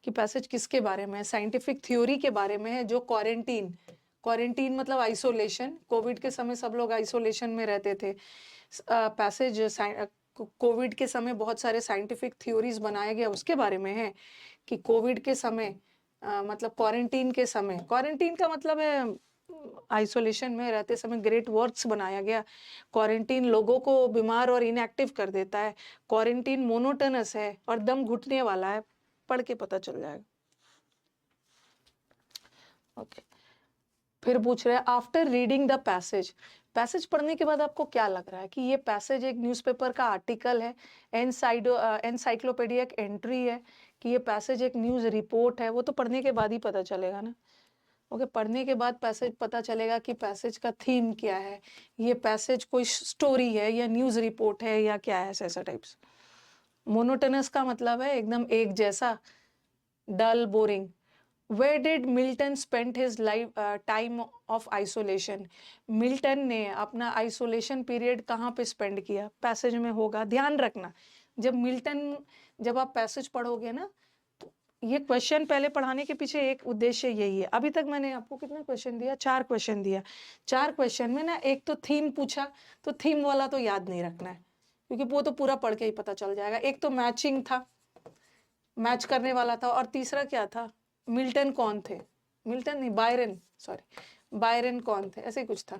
कि पैसेज किसके बारे में है. साइंटिफिक थ्योरी के बारे में है, जो क्वारंटीन, क्वारंटीन मतलब आइसोलेशन, कोविड के समय सब लोग आइसोलेशन में रहते थे. पैसेज कोविड के समय बहुत सारे साइंटिफिक थ्योरीज बनाए गए, उसके बारे में है कि कोविड के समय मतलब क्वारंटीन के समय, क्वारंटीन का मतलब है आइसोलेशन में रहते समय ग्रेट वर्क्स बनाया गया. क्वारंटीन लोगों को बीमार और इनएक्टिव कर देता है. क्वारंटीन मोनोटोनस है और दम घुटने वाला है. पढ़ के पता चल जाएगा. ओके. फिर पूछ रहे हैं after reading the passage. Passage पढ़ने के बाद आपको क्या लग रहा है कि ये पैसेज एक न्यूज़पेपर का आर्टिकल है, एनसाइक्लोपीडिया एंट्री है, कि ये पैसेज एक न्यूज़ रिपोर्ट है. वो तो पढ़ने के बाद ही पता चलेगा ना. ओके, पढ़ने के बाद पैसेज पता चलेगा कि पैसेज का थीम क्या है, ये पैसेज कोई स्टोरी है या न्यूज़ रिपोर्ट है या क्या है, ऐसा टाइप्स। मोनोटोनस का मतलब है एकदम एक जैसा, dull, boring. Where did Milton spend his life time of isolation? Milton ने अपना आइसोलेशन पीरियड कहाँ पे स्पेंड किया? पैसेज में होगा, ध्यान रखना। जब आप पैसेज पढ़ोगे ना, तो ये क्वेश्चन पहले पढ़ाने के पीछे एक उद्देश्य यही है। अभी तक मैंने आपको कितना क्वेश्चन दिया? 4 क्वेश्चन दिया। 4 क्वेश्चन में ना एक तो थीम पूछा, तो थीम वाला तो याद नहीं रखना है, क्योंकि वो तो पूरा पढ़ के ही पता चल जाएगा। एक तो मैचिंग था, मैच करने वाला था, और तीसरा क्या था? मिल्टन कौन थे? मिल्टन नहीं, बायरन, सॉरी, बायरन कौन थे, ऐसे ही कुछ था।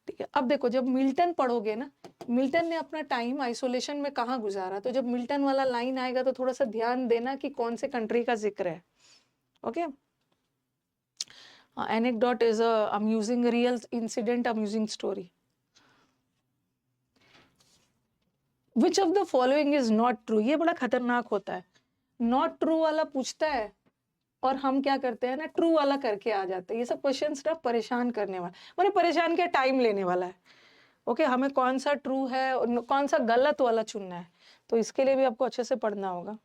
ठीक है, अब देखो, जब मिल्टन पढ़ोगे ना, मिल्टन ने अपना टाइम आइसोलेशन में कहाँ गुजारा, तो जब मिल्टन वाला लाइन आएगा तो थोड़ा सा ध्यान देना कि कौन से कंट्री का जिक्र है। Okay, anecdote is a amusing real incident, amusing story. Which of the following is not true? ये बड़ा खतरनाक होता है। नॉट ट्रू वाला पूछता है और हम क्या करते हैं ना, ट्रू वाला करके आ जाते हैं। ये सब क्वेश्चंस ना परेशान करने वाला, मैंने परेशान किया, टाइम लेने वाला है। ओके, हमें कौन सा ट्रू है और कौन सा गलत वाला चुनना है, तो इसके लिए भी आपको अच्छे से पढ़ना होगा।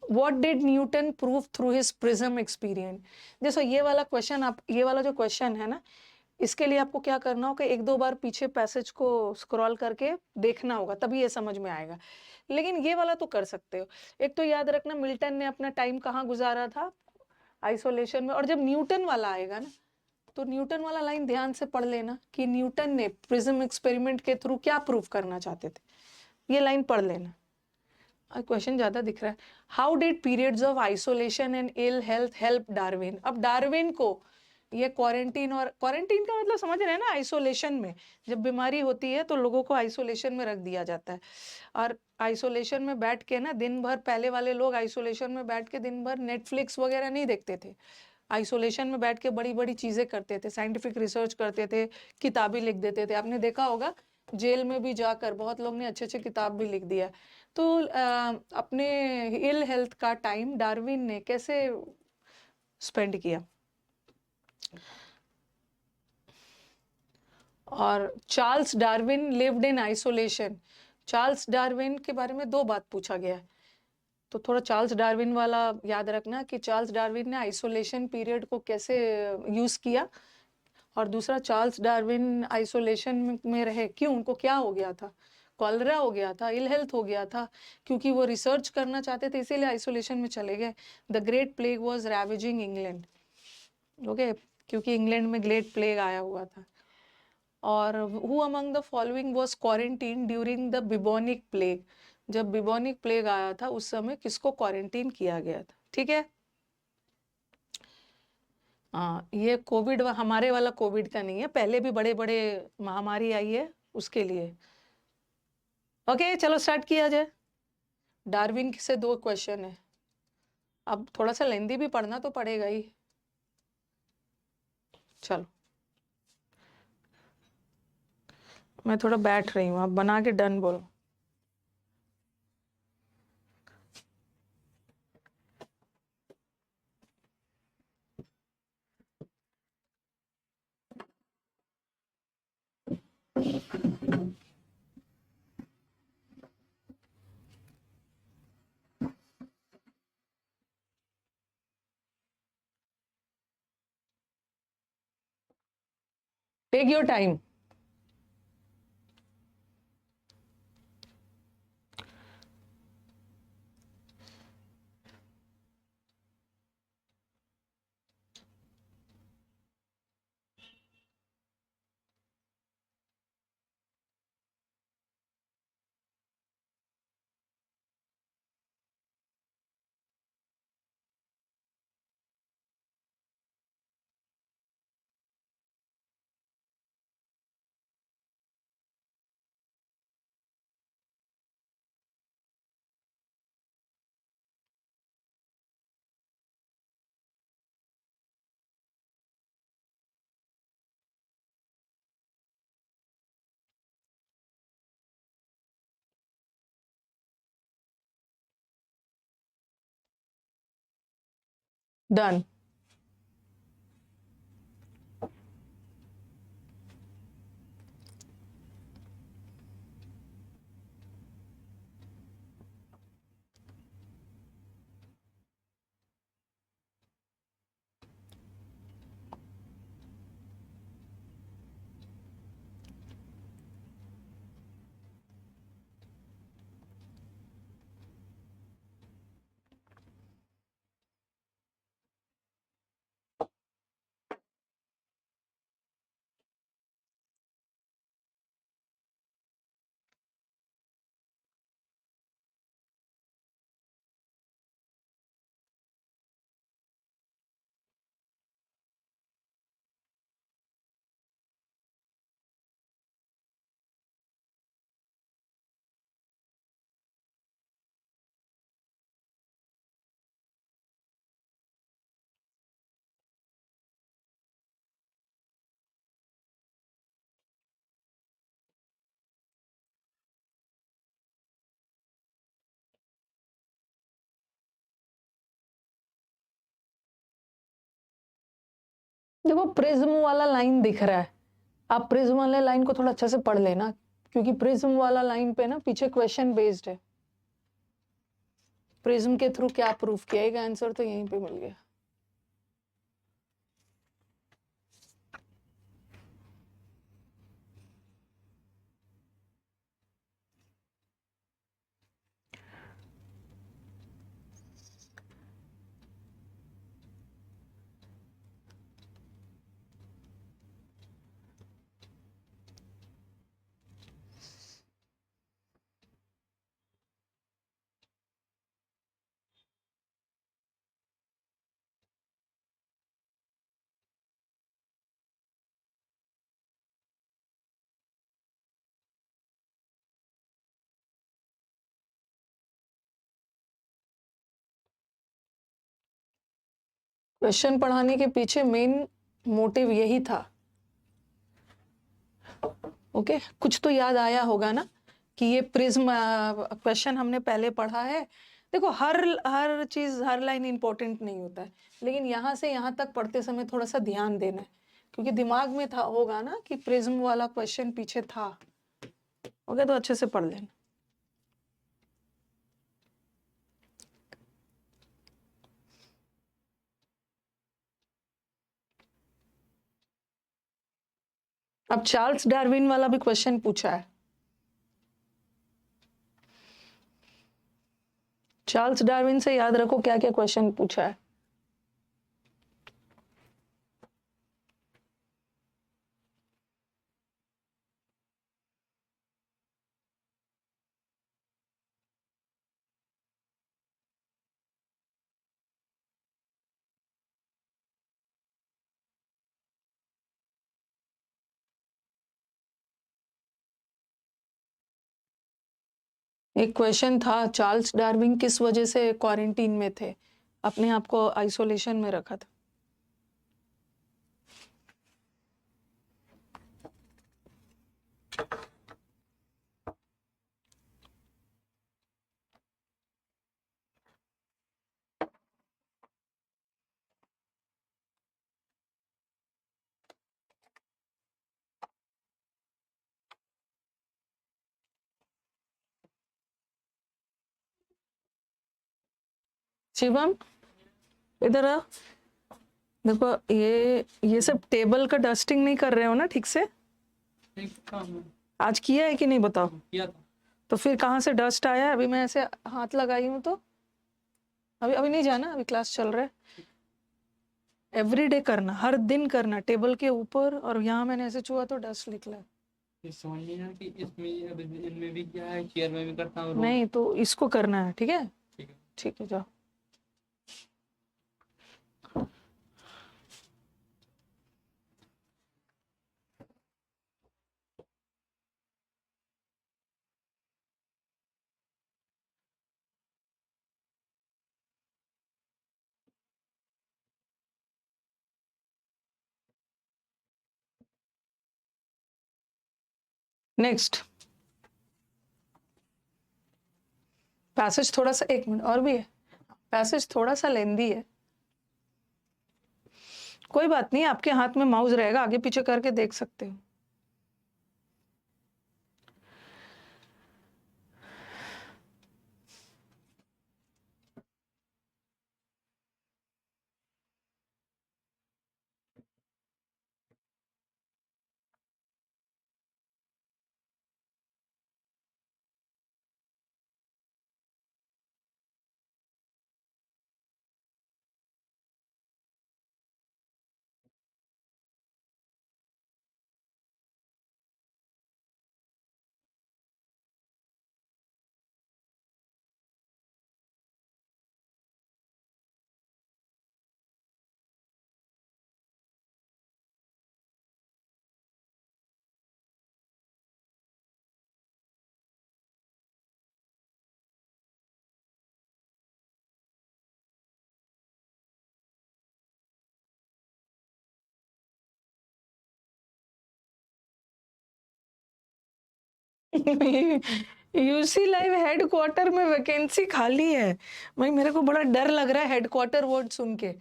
What did Newton prove through his prism experiment? जैसे ये वाला क्वेश्चन, आप ये वाला जो क्वेश्चन है ना, इसके लिए आपको क्या करना होगा, एक दो बार पीछे पैसेज को स्क्रॉल करके देखना होगा, तभी ये समझ में आएगा। लेकिन ये वाला तो कर सकते हो। एक तो याद रखना, मिल्टन ने अपना टाइम कहाँ गुजारा था? आइसोलेशन में। और जब न्यूटन वाला आएगा ना, तो न्यूटन वाला लाइन ध्यान से पढ़ लेना कि न्यूटन ने प्रिज्म एक्सपेरिमेंट के थ्रू क्या प्रूव करना चाहते थे, ये लाइन पढ़ लेना। क्वेश्चन ज्यादा दिख रहा है। How did periods of isolation and ill health help Darwin? अब डार्विन को ये क्वारंटीन, और क्वारंटीन का मतलब समझ रहे हैं ना, आइसोलेशन में जब बीमारी होती है तो लोगों को आइसोलेशन में रख दिया जाता है। और आइसोलेशन में बैठ के ना दिन भर, पहले वाले लोग आइसोलेशन में बैठ के दिन भर नेटफ्लिक्स वगैरह नहीं देखते थे, आइसोलेशन में बैठ के बड़ी बड़ी चीजें करते थे, साइंटिफिक रिसर्च करते थे, किताबें लिख देते थे। आपने देखा होगा, जेल में भी जाकर बहुत लोग ने अच्छे अच्छे किताब भी लिख दिया। तो अपने इल हेल्थ का टाइम डार्विन ने कैसे स्पेंड किया? और Charles Darwin lived in isolation. Charles Darwin के बारे में 2 बात पूछा गया है, तो थोड़ा चार्ल्स डार्विन वाला याद रखना कि चार्ल्स डार्विन ने आइसोलेशन पीरियड को कैसे यूज किया। और दूसरा, चार्ल्स डार्विन आइसोलेशन में रहे क्यों? उनको क्या हो गया था? कॉलरा हो गया था, इल हेल्थ हो गया था, क्योंकि वो रिसर्च करना चाहते थे, इसीलिए आइसोलेशन में चले गए। The great plague was ravaging England. Okay, क्योंकि इंग्लैंड में ग्रेट प्लेग आया हुआ था। और who among the following was quarantine during the bubonic plague? जब बिबोनिक प्लेग आया था उस समय किसको क्वारंटीन किया गया था? ठीक है, हाँ, ये कोविड हमारे वाला कोविड का नहीं है, पहले भी बड़े बड़े महामारी आई है उसके लिए। ओके, चलो स्टार्ट किया जाए। डार्विन से 2 क्वेश्चन है, अब थोड़ा सा लेंदी भी पढ़ना तो पड़ेगा ही। चलो, मैं थोड़ा बैठ रही हूँ, आप बना के डन बोलो। Take your time. डन। देखो प्रिज्म वाला लाइन दिख रहा है, आप प्रिज्म वाले लाइन को थोड़ा अच्छे से पढ़ लेना, क्योंकि प्रिज्म वाला लाइन पे ना पीछे क्वेश्चन बेस्ड है। प्रिज्म के थ्रू क्या प्रूफ किया, एक आंसर तो यहीं पे मिल गया। क्वेश्चन पढ़ाने के पीछे मेन मोटिव यही था। ओके, कुछ तो याद आया होगा ना कि ये प्रिज्म क्वेश्चन हमने पहले पढ़ा है। देखो हर चीज, हर लाइन इंपॉर्टेंट नहीं होता है, लेकिन यहाँ से यहाँ तक पढ़ते समय थोड़ा सा ध्यान देना है, क्योंकि दिमाग में था होगा ना कि प्रिज्म वाला क्वेश्चन पीछे था। ओके, तो अच्छे से पढ़ लेना। अब चार्ल्स डार्विन वाला भी क्वेश्चन पूछा है। चार्ल्स डार्विन से याद रखो क्या क्या क्वेश्चन पूछा है। एक क्वेश्चन था, चार्ल्स डार्विन किस वजह से क्वारंटीन में थे, अपने आप को आइसोलेशन में रखा था। शिवम इधर आ। देखो ये सब टेबल का डस्टिंग नहीं कर रहे हो ना ठीक से? आज किया है कि नहीं बताओ? किया था। तो फिर कहाँ से डस्ट आया? अभी मैं ऐसे हाथ लगाई हूँ तो अभी नहीं जाना, अभी क्लास चल रहा है। एवरी डे करना, हर दिन करना, टेबल के ऊपर, और यहाँ मैंने ऐसे छुआ तो डस्ट निकला। समझ नहीं आया कि इसमें इनमें भी क्या है, चेयर में भी करता हूँ। नहीं तो इसको करना है, ठीक है? ठीक है, जाओ। नेक्स्ट पैसेज थोड़ा सा, एक मिनट और भी है, पैसेज थोड़ा सा लेंदी है। कोई बात नहीं, आपके हाथ में माउस रहेगा, आगे पीछे करके देख सकते हो। यूसी लाइव हेडक्वार्टर में वैकेंसी खाली है। भाई मेरे को बड़ा डर लग रहा है हेडक्वार्टर वर्ड सुन के।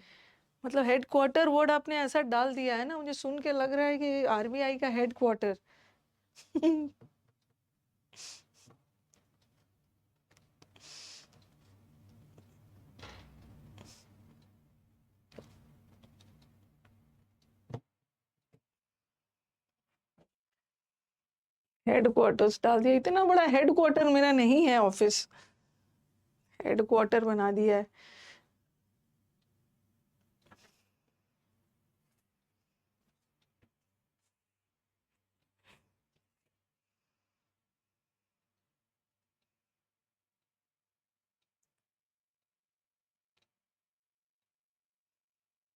मतलब हेडक्वार्टर वर्ड आपने ऐसा डाल दिया है ना, मुझे सुन के लग रहा है कि आरबीआई का हेडक्वार्टर। हेडक्वार्टर्स डाल दिया, इतना बड़ा हेडक्वार्टर मेरा नहीं है, ऑफिस हेडक्वार्टर बना दिया है।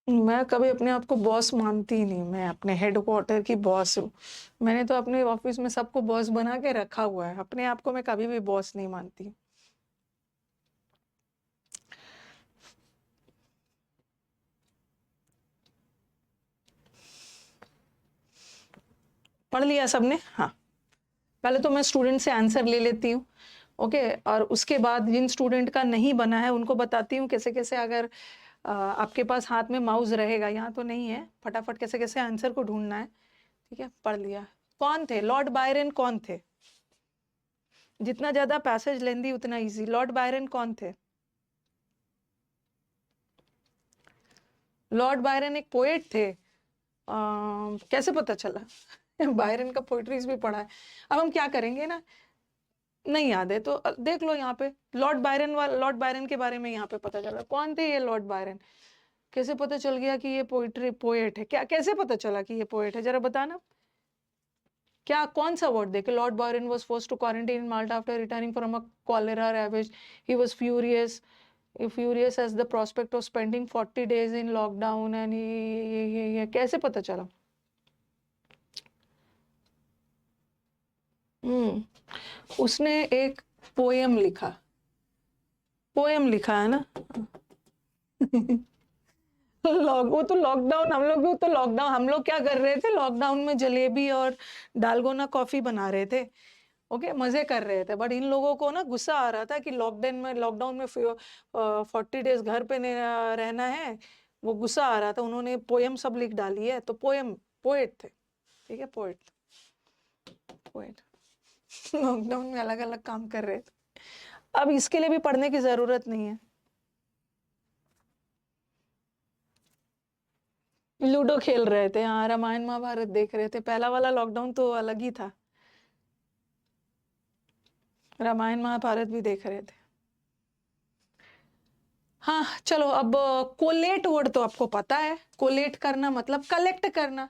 मैं कभी अपने आप को बॉस मानती ही नहीं, मैं अपने हेडक्वार्टर की बॉस हूँ। मैंने तो अपने ऑफिस में सबको बॉस बना के रखा हुआ है, अपने आप को मैं कभी भी बॉस नहीं मानती। पढ़ लिया सबने? हाँ, पहले तो मैं स्टूडेंट से आंसर ले लेती हूँ। ओके, और उसके बाद जिन स्टूडेंट का नहीं बना है उनको बताती हूँ कैसे कैसे, अगर आपके पास हाथ में माउस रहेगा, यहाँ तो नहीं है, फटाफट कैसे कैसे आंसर को ढूंढना है। ठीक है, पढ़ लिया। कौन थे लॉर्ड बायरन? कौन थे? जितना ज्यादा पैसेज लेंदी उतना इजी। लॉर्ड बायरन कौन थे? लॉर्ड बायरन एक पोएट थे। कैसे पता चला? बायरन का पोइट्रीज भी पढ़ा है। अब हम क्या करेंगे ना, नहीं याद है तो देख लो यहाँ पे, लॉर्ड बायरन के बारे में यहाँ पे पता चला। कौन थे ये लॉर्ड बायरन? कैसे पता चल गया कि ये पोइट्री पोएट है? क्या कैसे पता चला कि ये पोएट है, जरा बताना। क्या कौन सा वर्ड देखे? Lord Byron was forced to quarantine in Malta after returning from a cholera ravage. He was furious as the prospect of spending 40 days in lockdown and ये कैसे पता चला? उसने एक पोएम लिखा, है ना। वो तो लॉकडाउन, हम लोग क्या कर रहे थे लॉकडाउन में? जलेबी और डालगोना कॉफी बना रहे थे। ओके, मजे कर रहे थे। बट इन लोगों को ना गुस्सा आ रहा था कि लॉकडाउन में 40 डेज घर पे रहना है। वो गुस्सा आ रहा था, उन्होंने पोएम सब लिख डाली है। तो पोएट थे। ठीक है, पोएट लॉकडाउन में अलग अलग काम कर रहे थे। अब इसके लिए भी पढ़ने की जरूरत नहीं है। लूडो खेल रहे थे, हाँ, रामायण महाभारत देख रहे थे। पहला वाला लॉकडाउन तो अलग ही था, रामायण महाभारत भी देख रहे थे। हाँ चलो, अब कोलेट वर्ड तो आपको पता है। कोलेट करना मतलब कलेक्ट करना।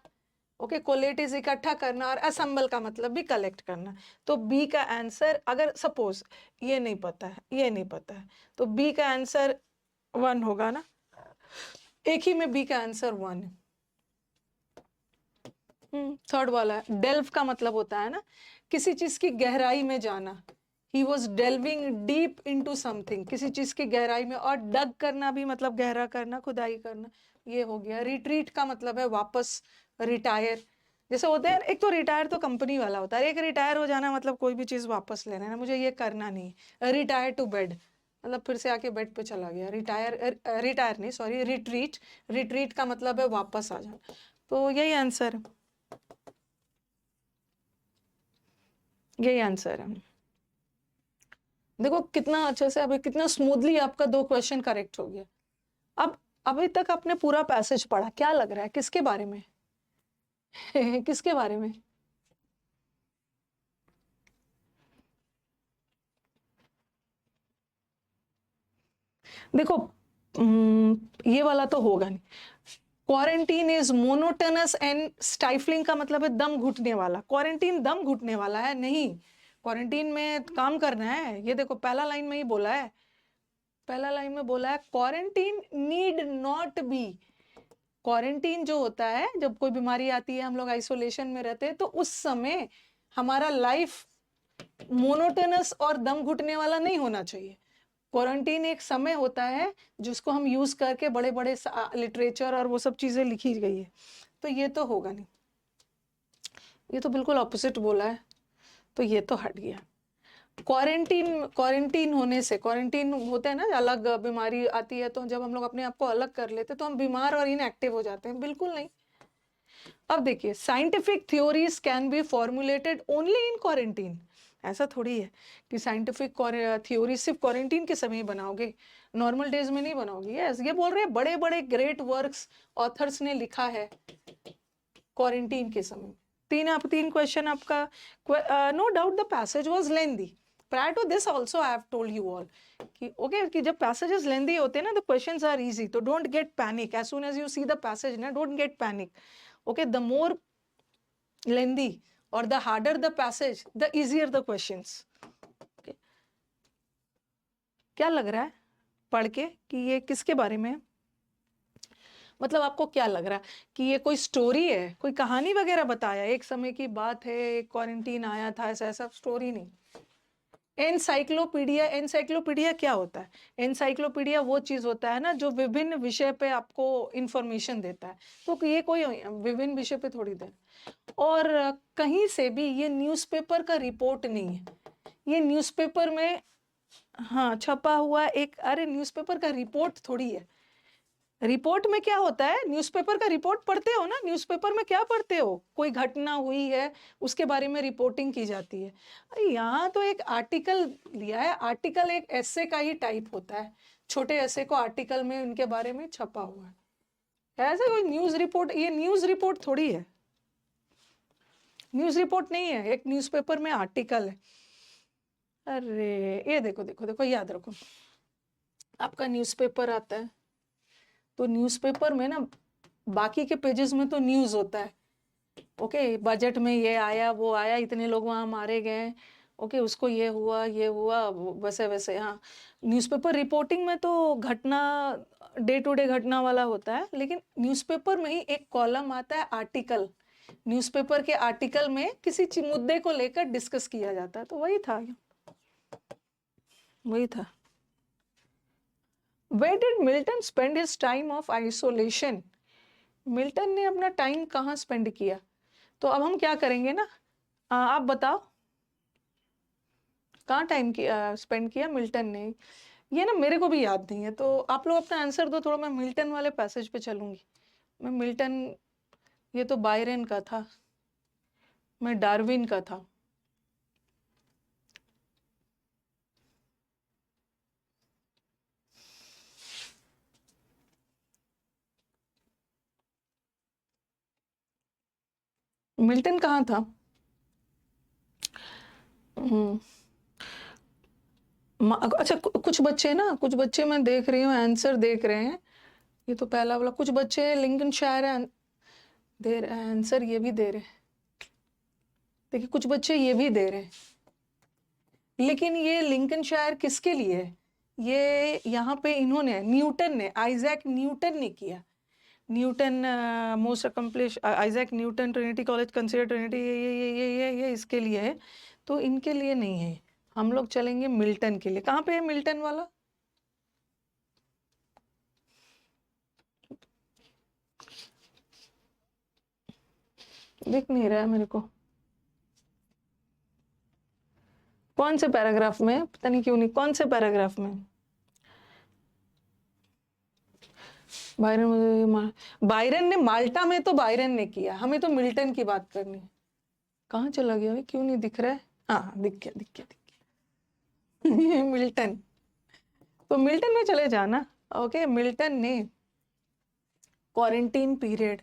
ओके, कोलेट इज इकट्ठा करना, और असेंबल का मतलब भी कलेक्ट करना। तो बी का आंसर, अगर सपोज ये नहीं पता है, तो बी का आंसर 1 होगा ना। एक ही में बी का आंसर 1 है। थर्ड वाला है, डेल्व का मतलब होता है ना किसी चीज की गहराई में जाना। He was delving deep into something, किसी चीज की गहराई में। और डग करना भी मतलब गहरा करना, खुदाई करना। ये हो गया। रिट्रीट का मतलब है वापस, रिटायर जैसे होते हैं। एक तो रिटायर तो कंपनी वाला होता है, एक रिटायर हो जाना मतलब कोई भी चीज वापस लेना है ना, मुझे ये करना नहीं। रिटायर टू बेड, मतलब फिर से आके बेड पे चला गया। रिटायर नहीं, सॉरी, रिट्रीट। रिट्रीट का मतलब है वापस आ जाना। तो यही आंसर है, यही आंसर है। देखो कितना अच्छे से, अभी कितना स्मूथली आपका 2 क्वेश्चन करेक्ट हो गया। अब अभी तक आपने पूरा पैसेज पढ़ा, क्या लग रहा है किसके बारे में? किसके बारे में? देखो ये वाला तो होगा नहीं। Quarantine is monotonous and stifling का मतलब है दम घुटने वाला। क्वारंटीन दम घुटने वाला है नहीं, क्वारंटीन में काम करना है। ये देखो पहला लाइन में ही बोला है, पहला लाइन में बोला है quarantine need not be. Quarantine जो होता है, जब कोई बीमारी आती है, हम लोग आइसोलेशन में रहते हैं, तो उस समय हमारा लाइफ मोनोटोनस और दम घुटने वाला नहीं होना चाहिए। क्वारंटीन एक समय होता है जिसको हम यूज करके बड़े बड़े लिटरेचर और वो सब चीजें लिखी गई है। तो ये तो होगा नहीं, ये तो बिल्कुल ऑपोजिट बोला है, तो ये तो हट गया। क्वारंटीन, क्वारंटीन होने से, क्वारंटीन होता है ना, अलग बीमारी आती है तो जब हम लोग अपने आप को अलग कर लेते हैं तो हम बीमार और इनएक्टिव हो जाते हैं, बिल्कुल नहीं। अब देखिए, scientific theories can be formulated only in quarantine. ऐसा थोड़ी है कि साइंटिफिक थ्योरी सिर्फ क्वारंटीन के समय बनाओगे, नॉर्मल डेज में नहीं बनाओगे। यस, ये बोल रहे हैं बड़े बड़े ग्रेट वर्क्स ऑथर्स ने लिखा है क्वारंटीन के समय। तीन क्वेश्चन आपका। No doubt the passage was lengthy. Prior to this also I have told you all कि okay कि जब passages lengthy होते हैं ना, the questions are easy, तो don't get panic as soon as you see the passage ना, don't get panic. Okay, the more lengthy or the harder the passage, the easier the questions. Okay. क्या लग रहा है पढ़ के कि ये किसके बारे में है? मतलब आपको क्या लग रहा है कि ये कोई स्टोरी है, कोई कहानी वगैरह बताया, एक समय की बात है, एक क्वारंटीन आया था, ऐसा ऐसा स्टोरी नहीं। एनसाइक्लोपीडिया, एनसाइक्लोपीडिया क्या होता है? एनसाइक्लोपीडिया वो चीज होता है ना जो विभिन्न विषय पे आपको इंफॉर्मेशन देता है। तो ये कोई विभिन्न विषय पे थोड़ी दे, और कहीं से भी ये न्यूज़पेपर का रिपोर्ट नहीं है, ये न्यूज़पेपर में हाँ छपा हुआ एक, अरे न्यूज़पेपर का रिपोर्ट थोड़ी है। रिपोर्ट में क्या होता है, न्यूज़पेपर का रिपोर्ट पढ़ते हो ना, न्यूज़पेपर में क्या पढ़ते हो, कोई घटना हुई है उसके बारे में रिपोर्टिंग की जाती है। यहाँ तो एक आर्टिकल लिया है, आर्टिकल एक एसे का ही टाइप होता है, छोटे एसे को आर्टिकल में उनके बारे में छपा हुआ है। ऐसा कोई न्यूज़ रिपोर्ट, ये न्यूज़ रिपोर्ट थोड़ी है, न्यूज़ रिपोर्ट नहीं है, एक न्यूज़पेपर में आर्टिकल है। अरे ये देखो देखो देखो, याद रखो, आपका न्यूज़पेपर आता है तो न्यूज़पेपर में ना बाकी के पेजेस में तो न्यूज़ होता है। ओके, बजट में ये आया वो आया, इतने लोग वहाँ मारे गए, ओके उसको ये हुआ वैसे वैसे। हाँ, न्यूज़पेपर रिपोर्टिंग में तो घटना डे टू डे घटना वाला होता है, लेकिन न्यूज़पेपर में ही एक कॉलम आता है आर्टिकल। न्यूज़पेपर के आर्टिकल में किसी मुद्दे को लेकर डिस्कस किया जाता है, तो वही था, वही था। Where did Milton spend his time of isolation? Milton ने अपना टाइम कहाँ स्पेंड किया? तो अब हम क्या करेंगे ना, आप बताओ कहाँ टाइम स्पेंड किया मिल्टन ने? ये ना मेरे को भी याद नहीं है, तो आप लोग अपना आंसर दो, थोड़ा मैं मिल्टन वाले पैसेज पे चलूंगी। मैं मिल्टन, ये तो बायरन का था, मैं डार्विन का था। मिल्टन कहाँ था? अच्छा कुछ बच्चे ना, कुछ बच्चे मैं देख रही हूँ आंसर देख रहे हैं, ये तो पहला वाला, कुछ बच्चे लिंकनशायर दे रहे हैं आंसर, ये भी दे रहे हैं। देखिए कुछ बच्चे ये भी दे रहे हैं, लेकिन ये लिंकनशायर किसके लिए है? ये यहाँ पे इन्होंने, न्यूटन ने, आइजैक न्यूटन ने किया। Newton most accomplish, Isaac Newton, Trinity college consider Trinity, ये इसके लिए है, तो इनके लिए नहीं है। हम लोग चलेंगे मिल्टन के लिए। कहाँ पे है मिल्टन वाला? दिख नहीं रहा है मेरे को, कौन से पैराग्राफ में, पता नहीं क्यों नहीं, कौन से पैराग्राफ में? बायरन ने माल्टा में तो बायरन ने किया, हमें तो मिल्टन की बात करनी है। कहाँ चला गया भाई, क्यों नहीं दिख रहा है? हाँ दिख गया दिख गया दिख गया मिल्टन, तो मिल्टन में चले जाना। ओके, मिल्टन ने क्वारंटीन पीरियड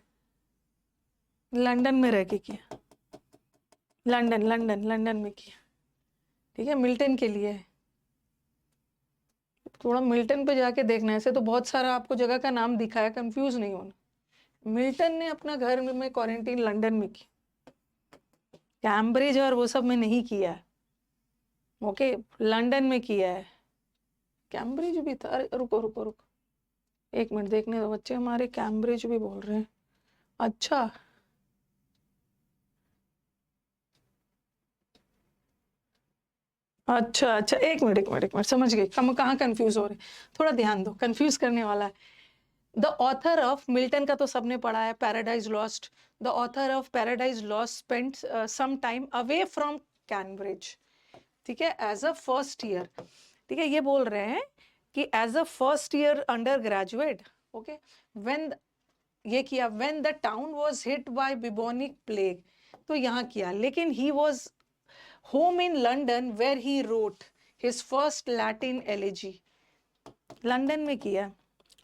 लंदन में रह के किया, लंदन लंदन लंदन में किया। ठीक है, मिल्टन के लिए है। थोड़ा मिल्टन पे जाके देखना, ऐसे तो बहुत सारा आपको जगह का नाम दिखा है, कंफ्यूज नहीं होना। मिल्टन ने अपना घर में क्वारंटीन लंदन में की, कैम्ब्रिज और वो सब में नहीं किया है। ओके, लंदन में किया है। कैम्ब्रिज भी था, अरे रुको रुको रुको, एक मिनट देखने दो बच्चे, हमारे कैम्ब्रिज भी बोल रहे हैं। अच्छा, अच्छा अच्छा, एक मिनट एक मिनट एक मिनट, समझ गई हम कहाँ कंफ्यूज हो रहे हैं। थोड़ा ध्यान दो, कंफ्यूज करने वाला है। द ऑथर ऑफ मिल्टन का तो सबने पढ़ा है, paradise lost. The author of paradise lost spent some time away from Cambridge, ठीक है, एज अ फर्स्ट ईयर। ठीक है, ये बोल रहे हैं कि as a first year undergraduate, okay, when ये किया, when the town was hit by bubonic plague, तो यहाँ किया। लेकिन he was home in London where he wrote his first Latin elegy, London में किया।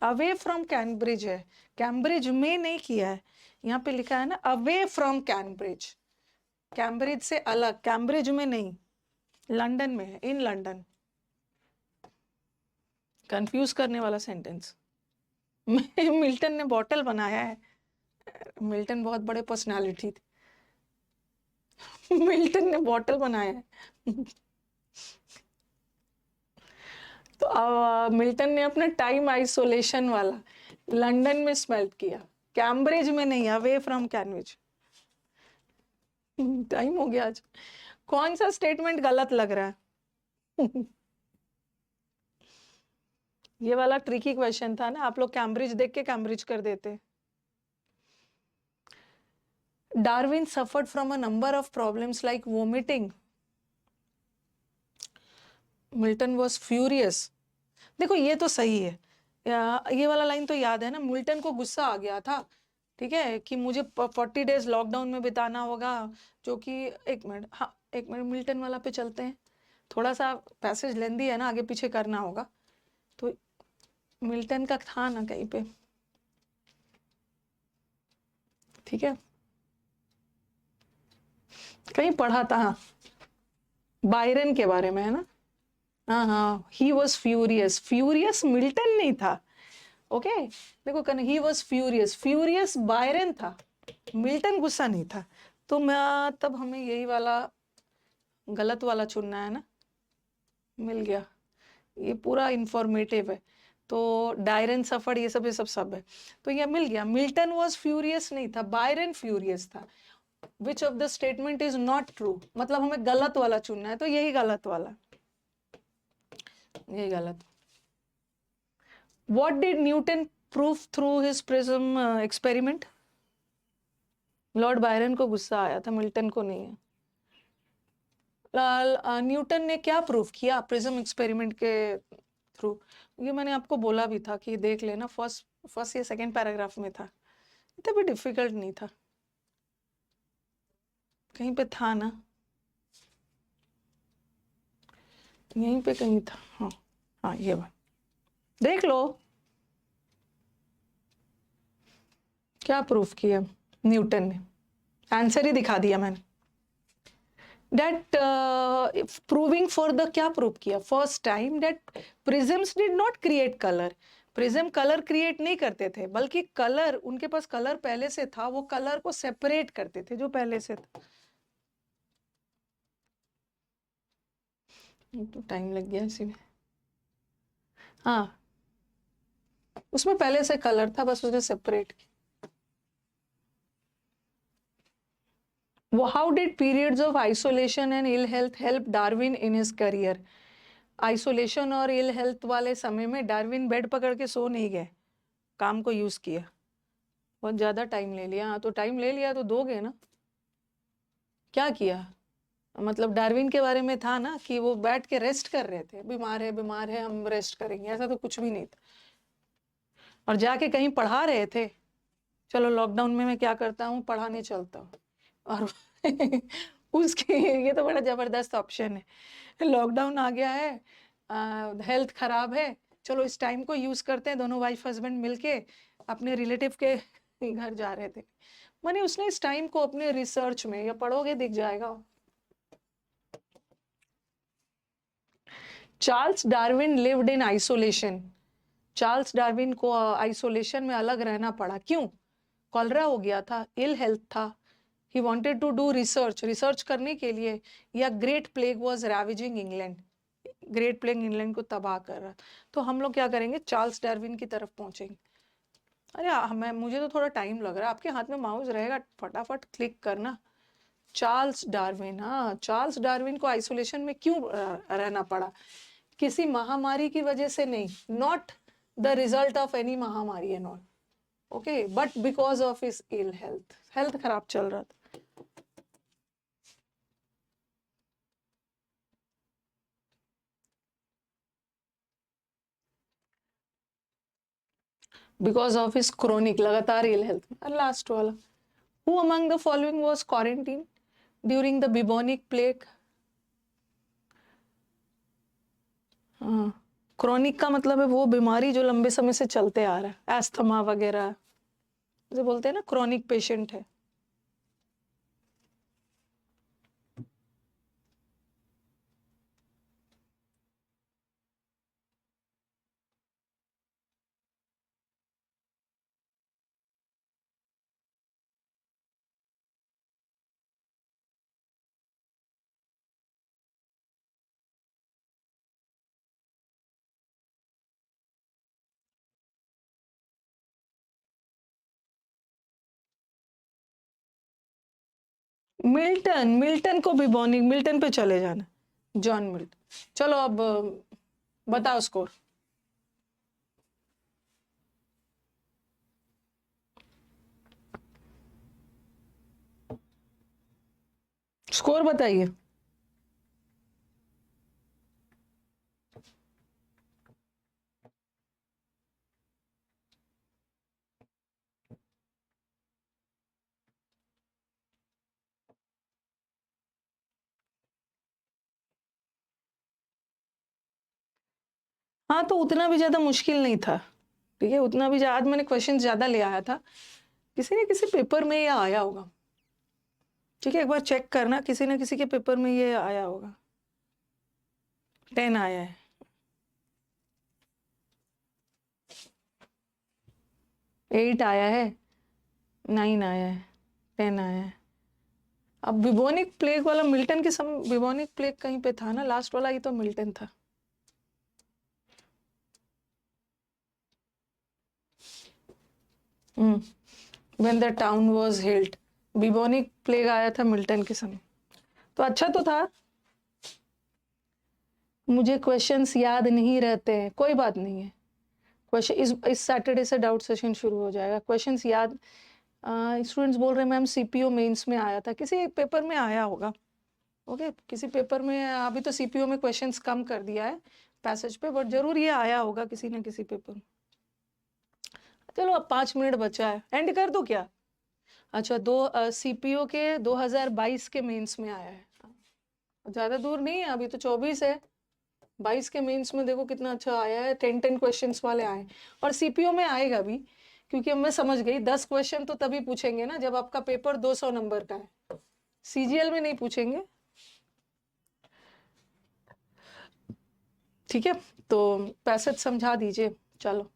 अवे फ्रॉम कैम्ब्रिज है, Cambridge में नहीं किया है। यहाँ पे लिखा है ना अवे फ्रॉम कैम्ब्रिज, कैम्ब्रिज से अलग, कैम्ब्रिज में नहीं, लंदन में है, इन लंदन। कंफ्यूज करने वाला सेंटेंस। मिल्टन ने बॉटल बनाया है, मिल्टन बहुत बड़े पर्सनालिटी थे। मिल्टन ने बॉटल बनाया है। तो मिल्टन ने अपना टाइम आइसोलेशन वाला लंदन में स्मेल्ट किया, कैम्ब्रिज में नहीं, अवे फ्रॉम कैम्ब्रिज। टाइम हो गया आज। कौन सा स्टेटमेंट गलत लग रहा है? ये वाला ट्रिकी क्वेश्चन था ना, आप लोग कैम्ब्रिज देख के कैम्ब्रिज कर देते। Darwin suffered from a number of problems like vomiting, Milton was furious. देखो ये तो सही है, ये वाला लाइन तो याद है ना, मिल्टन को गुस्सा आ गया था, ठीक है, कि मुझे 40 डेज लॉकडाउन में बिताना होगा, जो कि, एक मिनट, हाँ एक मिनट, मिल्टन वाला पे चलते हैं। थोड़ा सा पैसेज लेंदी है ना, आगे पीछे करना होगा। तो मिल्टन का था ना कहीं पे, ठीक है, कहीं पढ़ा था, हाँ, बायरन के बारे में है ना। हाँ हाँ, he was furious, furious Milton नहीं था। ओके, देखो कन he was furious, furious Byron था, मिल्टन गुस्सा नहीं था। तो मैं तब हमें यही वाला गलत वाला चुनना है ना, मिल गया, ये पूरा इंफॉर्मेटिव है। तो डायरन सफर्ड, ये सब सब है, तो ये मिल गया। मिल्टन वॉज फ्यूरियस नहीं था, बायरन फ्यूरियस था। Which of the statement is not true, मतलब हमें गलत वाला चुनना है, तो यही गलत वाला, यही गलत। What did Newton prove through his prism experiment? Lord Byron को गुस्सा आया था, मिल्टन को नहीं है। न्यूटन ने क्या प्रूव किया प्रिज्म एक्सपेरिमेंट के थ्रू? ये मैंने आपको बोला भी था कि देख लेना, फर्स्ट या सेकंड पैराग्राफ में था, इतना भी डिफिकल्ट नहीं था, कहीं पे था ना, यहीं पे कहीं था। हाँ हाँ, ये बात देख लो, क्या प्रूफ किया न्यूटन ने, आंसर ही दिखा दिया मैंने। that proving for the, क्या प्रूव किया, first time that prisms did not create color, prism colour create नहीं करते थे, बल्कि कलर, उनके पास कलर पहले से था, वो कलर को सेपरेट करते थे जो पहले से था। तो टाइम लग गया इसी में, हाँ, उसमें पहले से कलर था, बस उसने सेपरेट किया। How did periods of isolation and ill health help Darwin in his career? Isolation और इल हेल्थ वाले समय में डार्विन बेड पकड़ के सो नहीं गए, काम को यूज किया। बहुत ज्यादा टाइम ले लिया, हाँ, तो टाइम ले लिया तो दोगे ना, क्या किया, मतलब डार्विन के बारे में था ना कि वो बैठ के रेस्ट कर रहे थे, बीमार है हम रेस्ट करेंगे, ऐसा तो कुछ भी नहीं था। और जाके कहीं पढ़ा रहे थे, चलो लॉकडाउन में मैं क्या करता हूँ, पढ़ाने चलता हूँ। और उसके ये तो बड़ा जबरदस्त ऑप्शन है, लॉकडाउन आ गया है, हेल्थ खराब है, चलो इस टाइम को यूज करते हैं, दोनों वाइफ हस्बैंड मिलके अपने रिलेटिव के घर जा रहे थे। माने उसने इस टाइम को अपने रिसर्च में, या पढ़ोगे दिख जाएगा। Charles Darwin lived in isolation. Charles Darwin को आइसोलेशन में अलग रहना पड़ा, क्यों? कॉलरा हो गया था, इल हेल्थ था, he wanted to do research करने के लिए, या great plague was ravaging England, great plague England को तबाह कर रहा। तो हम लोग क्या करेंगे, चार्ल्स डार्विन की तरफ पहुंचेंगे। अरे हमें, मुझे तो थोड़ा टाइम लग रहा है, आपके हाथ में माउस रहेगा, फटाफट क्लिक करना। चार्ल्स डार्विन, हाँ, चार्ल्स डार्विन को आइसोलेशन में क्यों रहना पड़ा? किसी महामारी की वजह से नहीं, not the result of any महामारी and all, okay, but because of his ill health, health खराब चल रहा था। बिकॉज ऑफ हिज क्रोनिक, लगातार इल हेल्थ। लास्ट वाला, who among the following was quarantine during the bubonic plague? हाँ, chronic का मतलब है वो बीमारी जो लंबे समय से चलते आ रहा है, एस्थमा वगैरह जो बोलते हैं ना, क्रोनिक पेशेंट है। मिल्टन, मिल्टन को बिबोनिक, मिल्टन पे चले जाना, जॉन मिल्टन। चलो अब बताओ स्कोर। स्कोर बताइए। हाँ, तो उतना भी ज्यादा मुश्किल नहीं था, ठीक है, उतना भी आज मैंने क्वेश्चन ज्यादा ले आया था, किसी न किसी पेपर में ये आया होगा, ठीक है, एक बार चेक करना, किसी न किसी के पेपर में ये आया होगा। 10 आया है, 8 आया है, 9 आया है, 10 आया है। अब बिबोनिक प्लेग वाला मिल्टन के समय, बिबोनिक प्लेग कहीं पे था ना, लास्ट वाला ही तो मिल्टन था। When the town was held, bubonic plague आया था मिल्टन के समय, तो अच्छा तो था। मुझे क्वेश्चंस याद नहीं रहते हैं, कोई बात नहीं है, क्वेश्चन इस सैटरडे से डाउट सेशन शुरू हो जाएगा, क्वेश्चंस याद। स्टूडेंट्स बोल रहे हैं मैम सीपीओ मेंस में आया था, किसी एक पेपर में आया होगा, ओके, किसी पेपर में, अभी तो सीपीओ में क्वेश्चंस कम कर दिया है पैसेज पे, बट जरूर ये आया होगा किसी ना किसी पेपर में। चलो अब 5 मिनट बचा है, एंड कर दो क्या? अच्छा, सीपीओ के 2022 के मेंस में आया है, ज्यादा दूर नहीं है, अभी तो 24 है, 22 के मेंस में देखो कितना अच्छा आया है, 10 क्वेश्चंस वाले आए, और सीपीओ में आएगा भी, क्योंकि अब मैं समझ गई 10 क्वेश्चन तो तभी पूछेंगे ना जब आपका पेपर 200 नंबर का है, सीजीएल में नहीं पूछेंगे, ठीक है। तो पैसेज समझा दीजिए। चलो,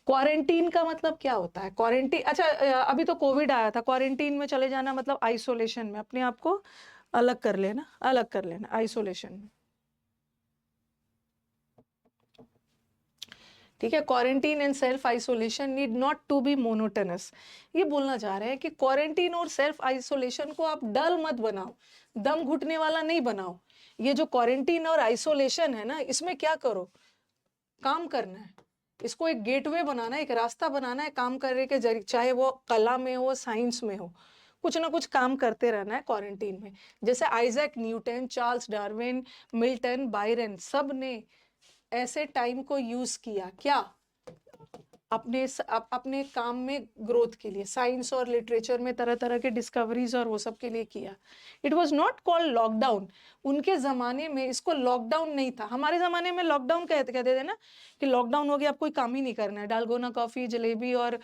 क्वारंटीन का मतलब क्या होता है? क्वारंटीन, अच्छा, अभी तो कोविड आया था, क्वारंटीन में चले जाना मतलब आइसोलेशन में, अपने आप को अलग कर लेना, अलग कर लेना आइसोलेशन में, ठीक है। Quarantine and self isolation need not to be monotonous. ये बोलना चाह रहे हैं कि क्वारंटीन और सेल्फ आइसोलेशन को आप डल मत बनाओ, दम घुटने वाला नहीं बनाओ। ये जो क्वारंटीन और आइसोलेशन है ना, इसमें क्या करो, काम करना है, इसको एक गेटवे बनाना है, एक रास्ता बनाना है काम करने के जरिए, चाहे वो कला में हो, साइंस में हो, कुछ ना कुछ काम करते रहना है क्वारंटीन में। जैसे Isaac Newton, Charles Darwin, Milton, Byron, सब ने ऐसे टाइम को यूज किया, क्या? अपने काम में ग्रोथ के लिए, साइंस और लिटरेचर में तरह तरह के डिस्कवरीज और वो सब के लिए किया। It was not called lockdown. उनके ज़माने में इसको लॉकडाउन नहीं था। हमारे ज़माने में लॉकडाउन कहते थे ना कि लॉकडाउन हो गया, अब कोई काम ही नहीं करना है, डालगोना कॉफ़ी, जलेबी और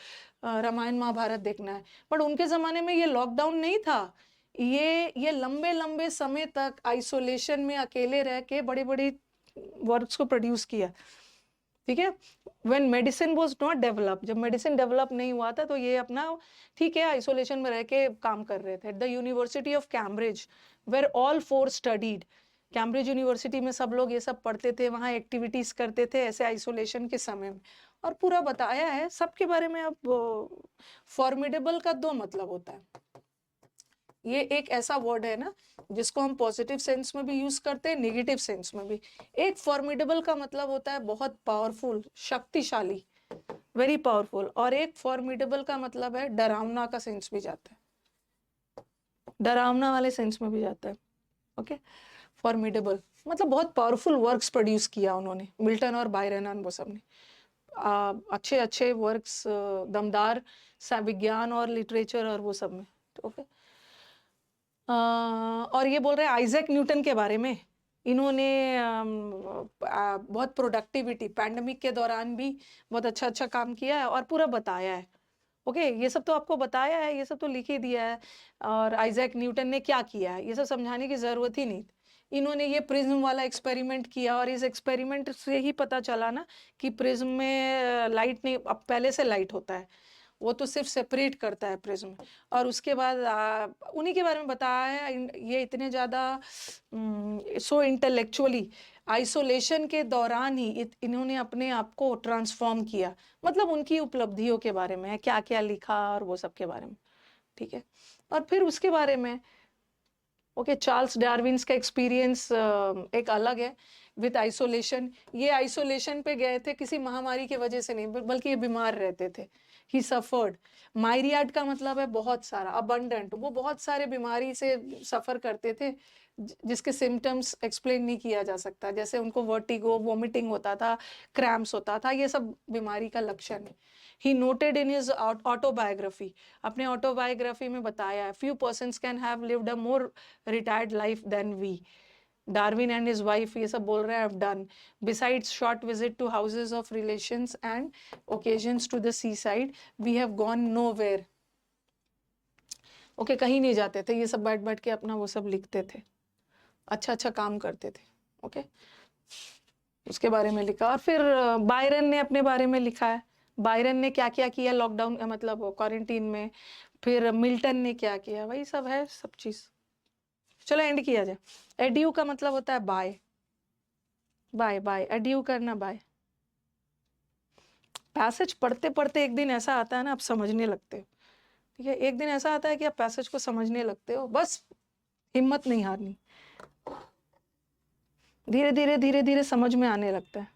रामायण महाभारत देखना है। बट उनके ज़माने में ये लॉकडाउन नहीं था। ये लंबे लंबे समय तक आइसोलेशन में अकेले रह के बड़े बड़े वर्क्स को प्रोड्यूस किया। ठीक है, when medicine was not develop, जब मेडिसिन डेवलप नहीं हुआ था तो ये अपना ठीक है आइसोलेशन में रह के काम कर रहे थे। The university of Cambridge where all four studied. Cambridge university में सब लोग ये सब पढ़ते थे, वहाँ एक्टिविटीज करते थे ऐसे आइसोलेशन के समय में, और पूरा बताया है सबके बारे में। अब फॉर्मिडेबल का दो मतलब होता है। ये एक ऐसा वर्ड है ना जिसको हम पॉजिटिव सेंस में भी यूज करते हैं, नेगेटिव सेंस में भी। एक फॉर्मिडेबल का मतलब होता है बहुत पावरफुल, शक्तिशाली, वेरी पावरफुल, और एक फॉर्मिडेबल का मतलब है डरावना का सेंस भी जाता है, डरावना वाले सेंस में भी जाता है। ओके, फॉर्मिडेबल मतलब बहुत पावरफुल वर्क्स प्रोड्यूस किया उन्होंने, मिल्टन और बायरन और वो सब ने अच्छे अच्छे वर्क्स, दमदार विज्ञान और लिटरेचर और वो सब में। ओके, और ये बोल रहे हैं आइजैक न्यूटन के बारे में। इन्होंने बहुत प्रोडक्टिविटी पैंडेमिक के दौरान भी बहुत अच्छा अच्छा काम किया है और पूरा बताया है। ओके, ये सब तो आपको बताया है, ये सब तो लिख ही दिया है। और आइजैक न्यूटन ने क्या किया है ये सब समझाने की ज़रूरत ही नहीं। इन्होंने ये प्रिज्म वाला एक्सपेरिमेंट किया और इस एक्सपेरिमेंट से ही पता चला ना कि प्रिज्म में लाइट नहीं, अब पहले से लाइट होता है, वो तो सिर्फ सेपरेट करता है प्रिज्म। और उसके बाद उन्हीं के बारे में बताया है। ये इतने ज़्यादा सो इंटेलेक्चुअली आइसोलेशन के दौरान ही इन्होंने अपने आप को ट्रांसफॉर्म किया। मतलब उनकी उपलब्धियों के बारे में क्या क्या लिखा और वो सब के बारे में। ठीक है, और फिर उसके बारे में ओके, चार्ल्स डार्विन्स का एक्सपीरियंस एक अलग है विद आइसोलेशन। ये आइसोलेशन पे गए थे किसी महामारी की वजह से नहीं, बल्कि ये बीमार रहते थे। ही सफर्ड। माइरियाड का मतलब है बहुत सारा, अबंडेंट। वो बहुत सारे बीमारी से सफ़र करते थे जिसके सिम्टम्स एक्सप्लेन नहीं किया जा सकता, जैसे उनको वर्टिगो, वोमिटिंग होता था, क्रैम्प्स होता था, ये सब बीमारी का लक्षण है। He noted in his autobiography, अपने ऑटोबायोग्राफी में बताया है, few persons can have lived a more retired life than we. Darwin and his wife ये सब बोल रहे हैं, have done besides short visit to houses of relations and occasions to the seaside, we have gone nowhere. Okay, कहीं नहीं जाते थे, ये सब बैठ बैठ के अपना वो सब लिखते थे, अच्छा अच्छा काम करते थे। ओके, उसके बारे में लिखा। और फिर बायरन ने अपने बारे में लिखा है, बायरन ने क्या क्या किया लॉकडाउन मतलब क्वारंटीन में। फिर मिल्टन ने क्या किया, वही सब है सब चीज़। चलो एंड किया जाए। एड्यू का मतलब होता है बाय, बाय बाय, एड्यू करना, बाय। पैसेज पढ़ते पढ़ते एक दिन ऐसा आता है ना आप समझने लगते हो। ठीक है, एक दिन ऐसा आता है कि आप पैसेज को समझने लगते हो, बस हिम्मत नहीं हारनी, धीरे धीरे धीरे धीरे समझ में आने लगता है।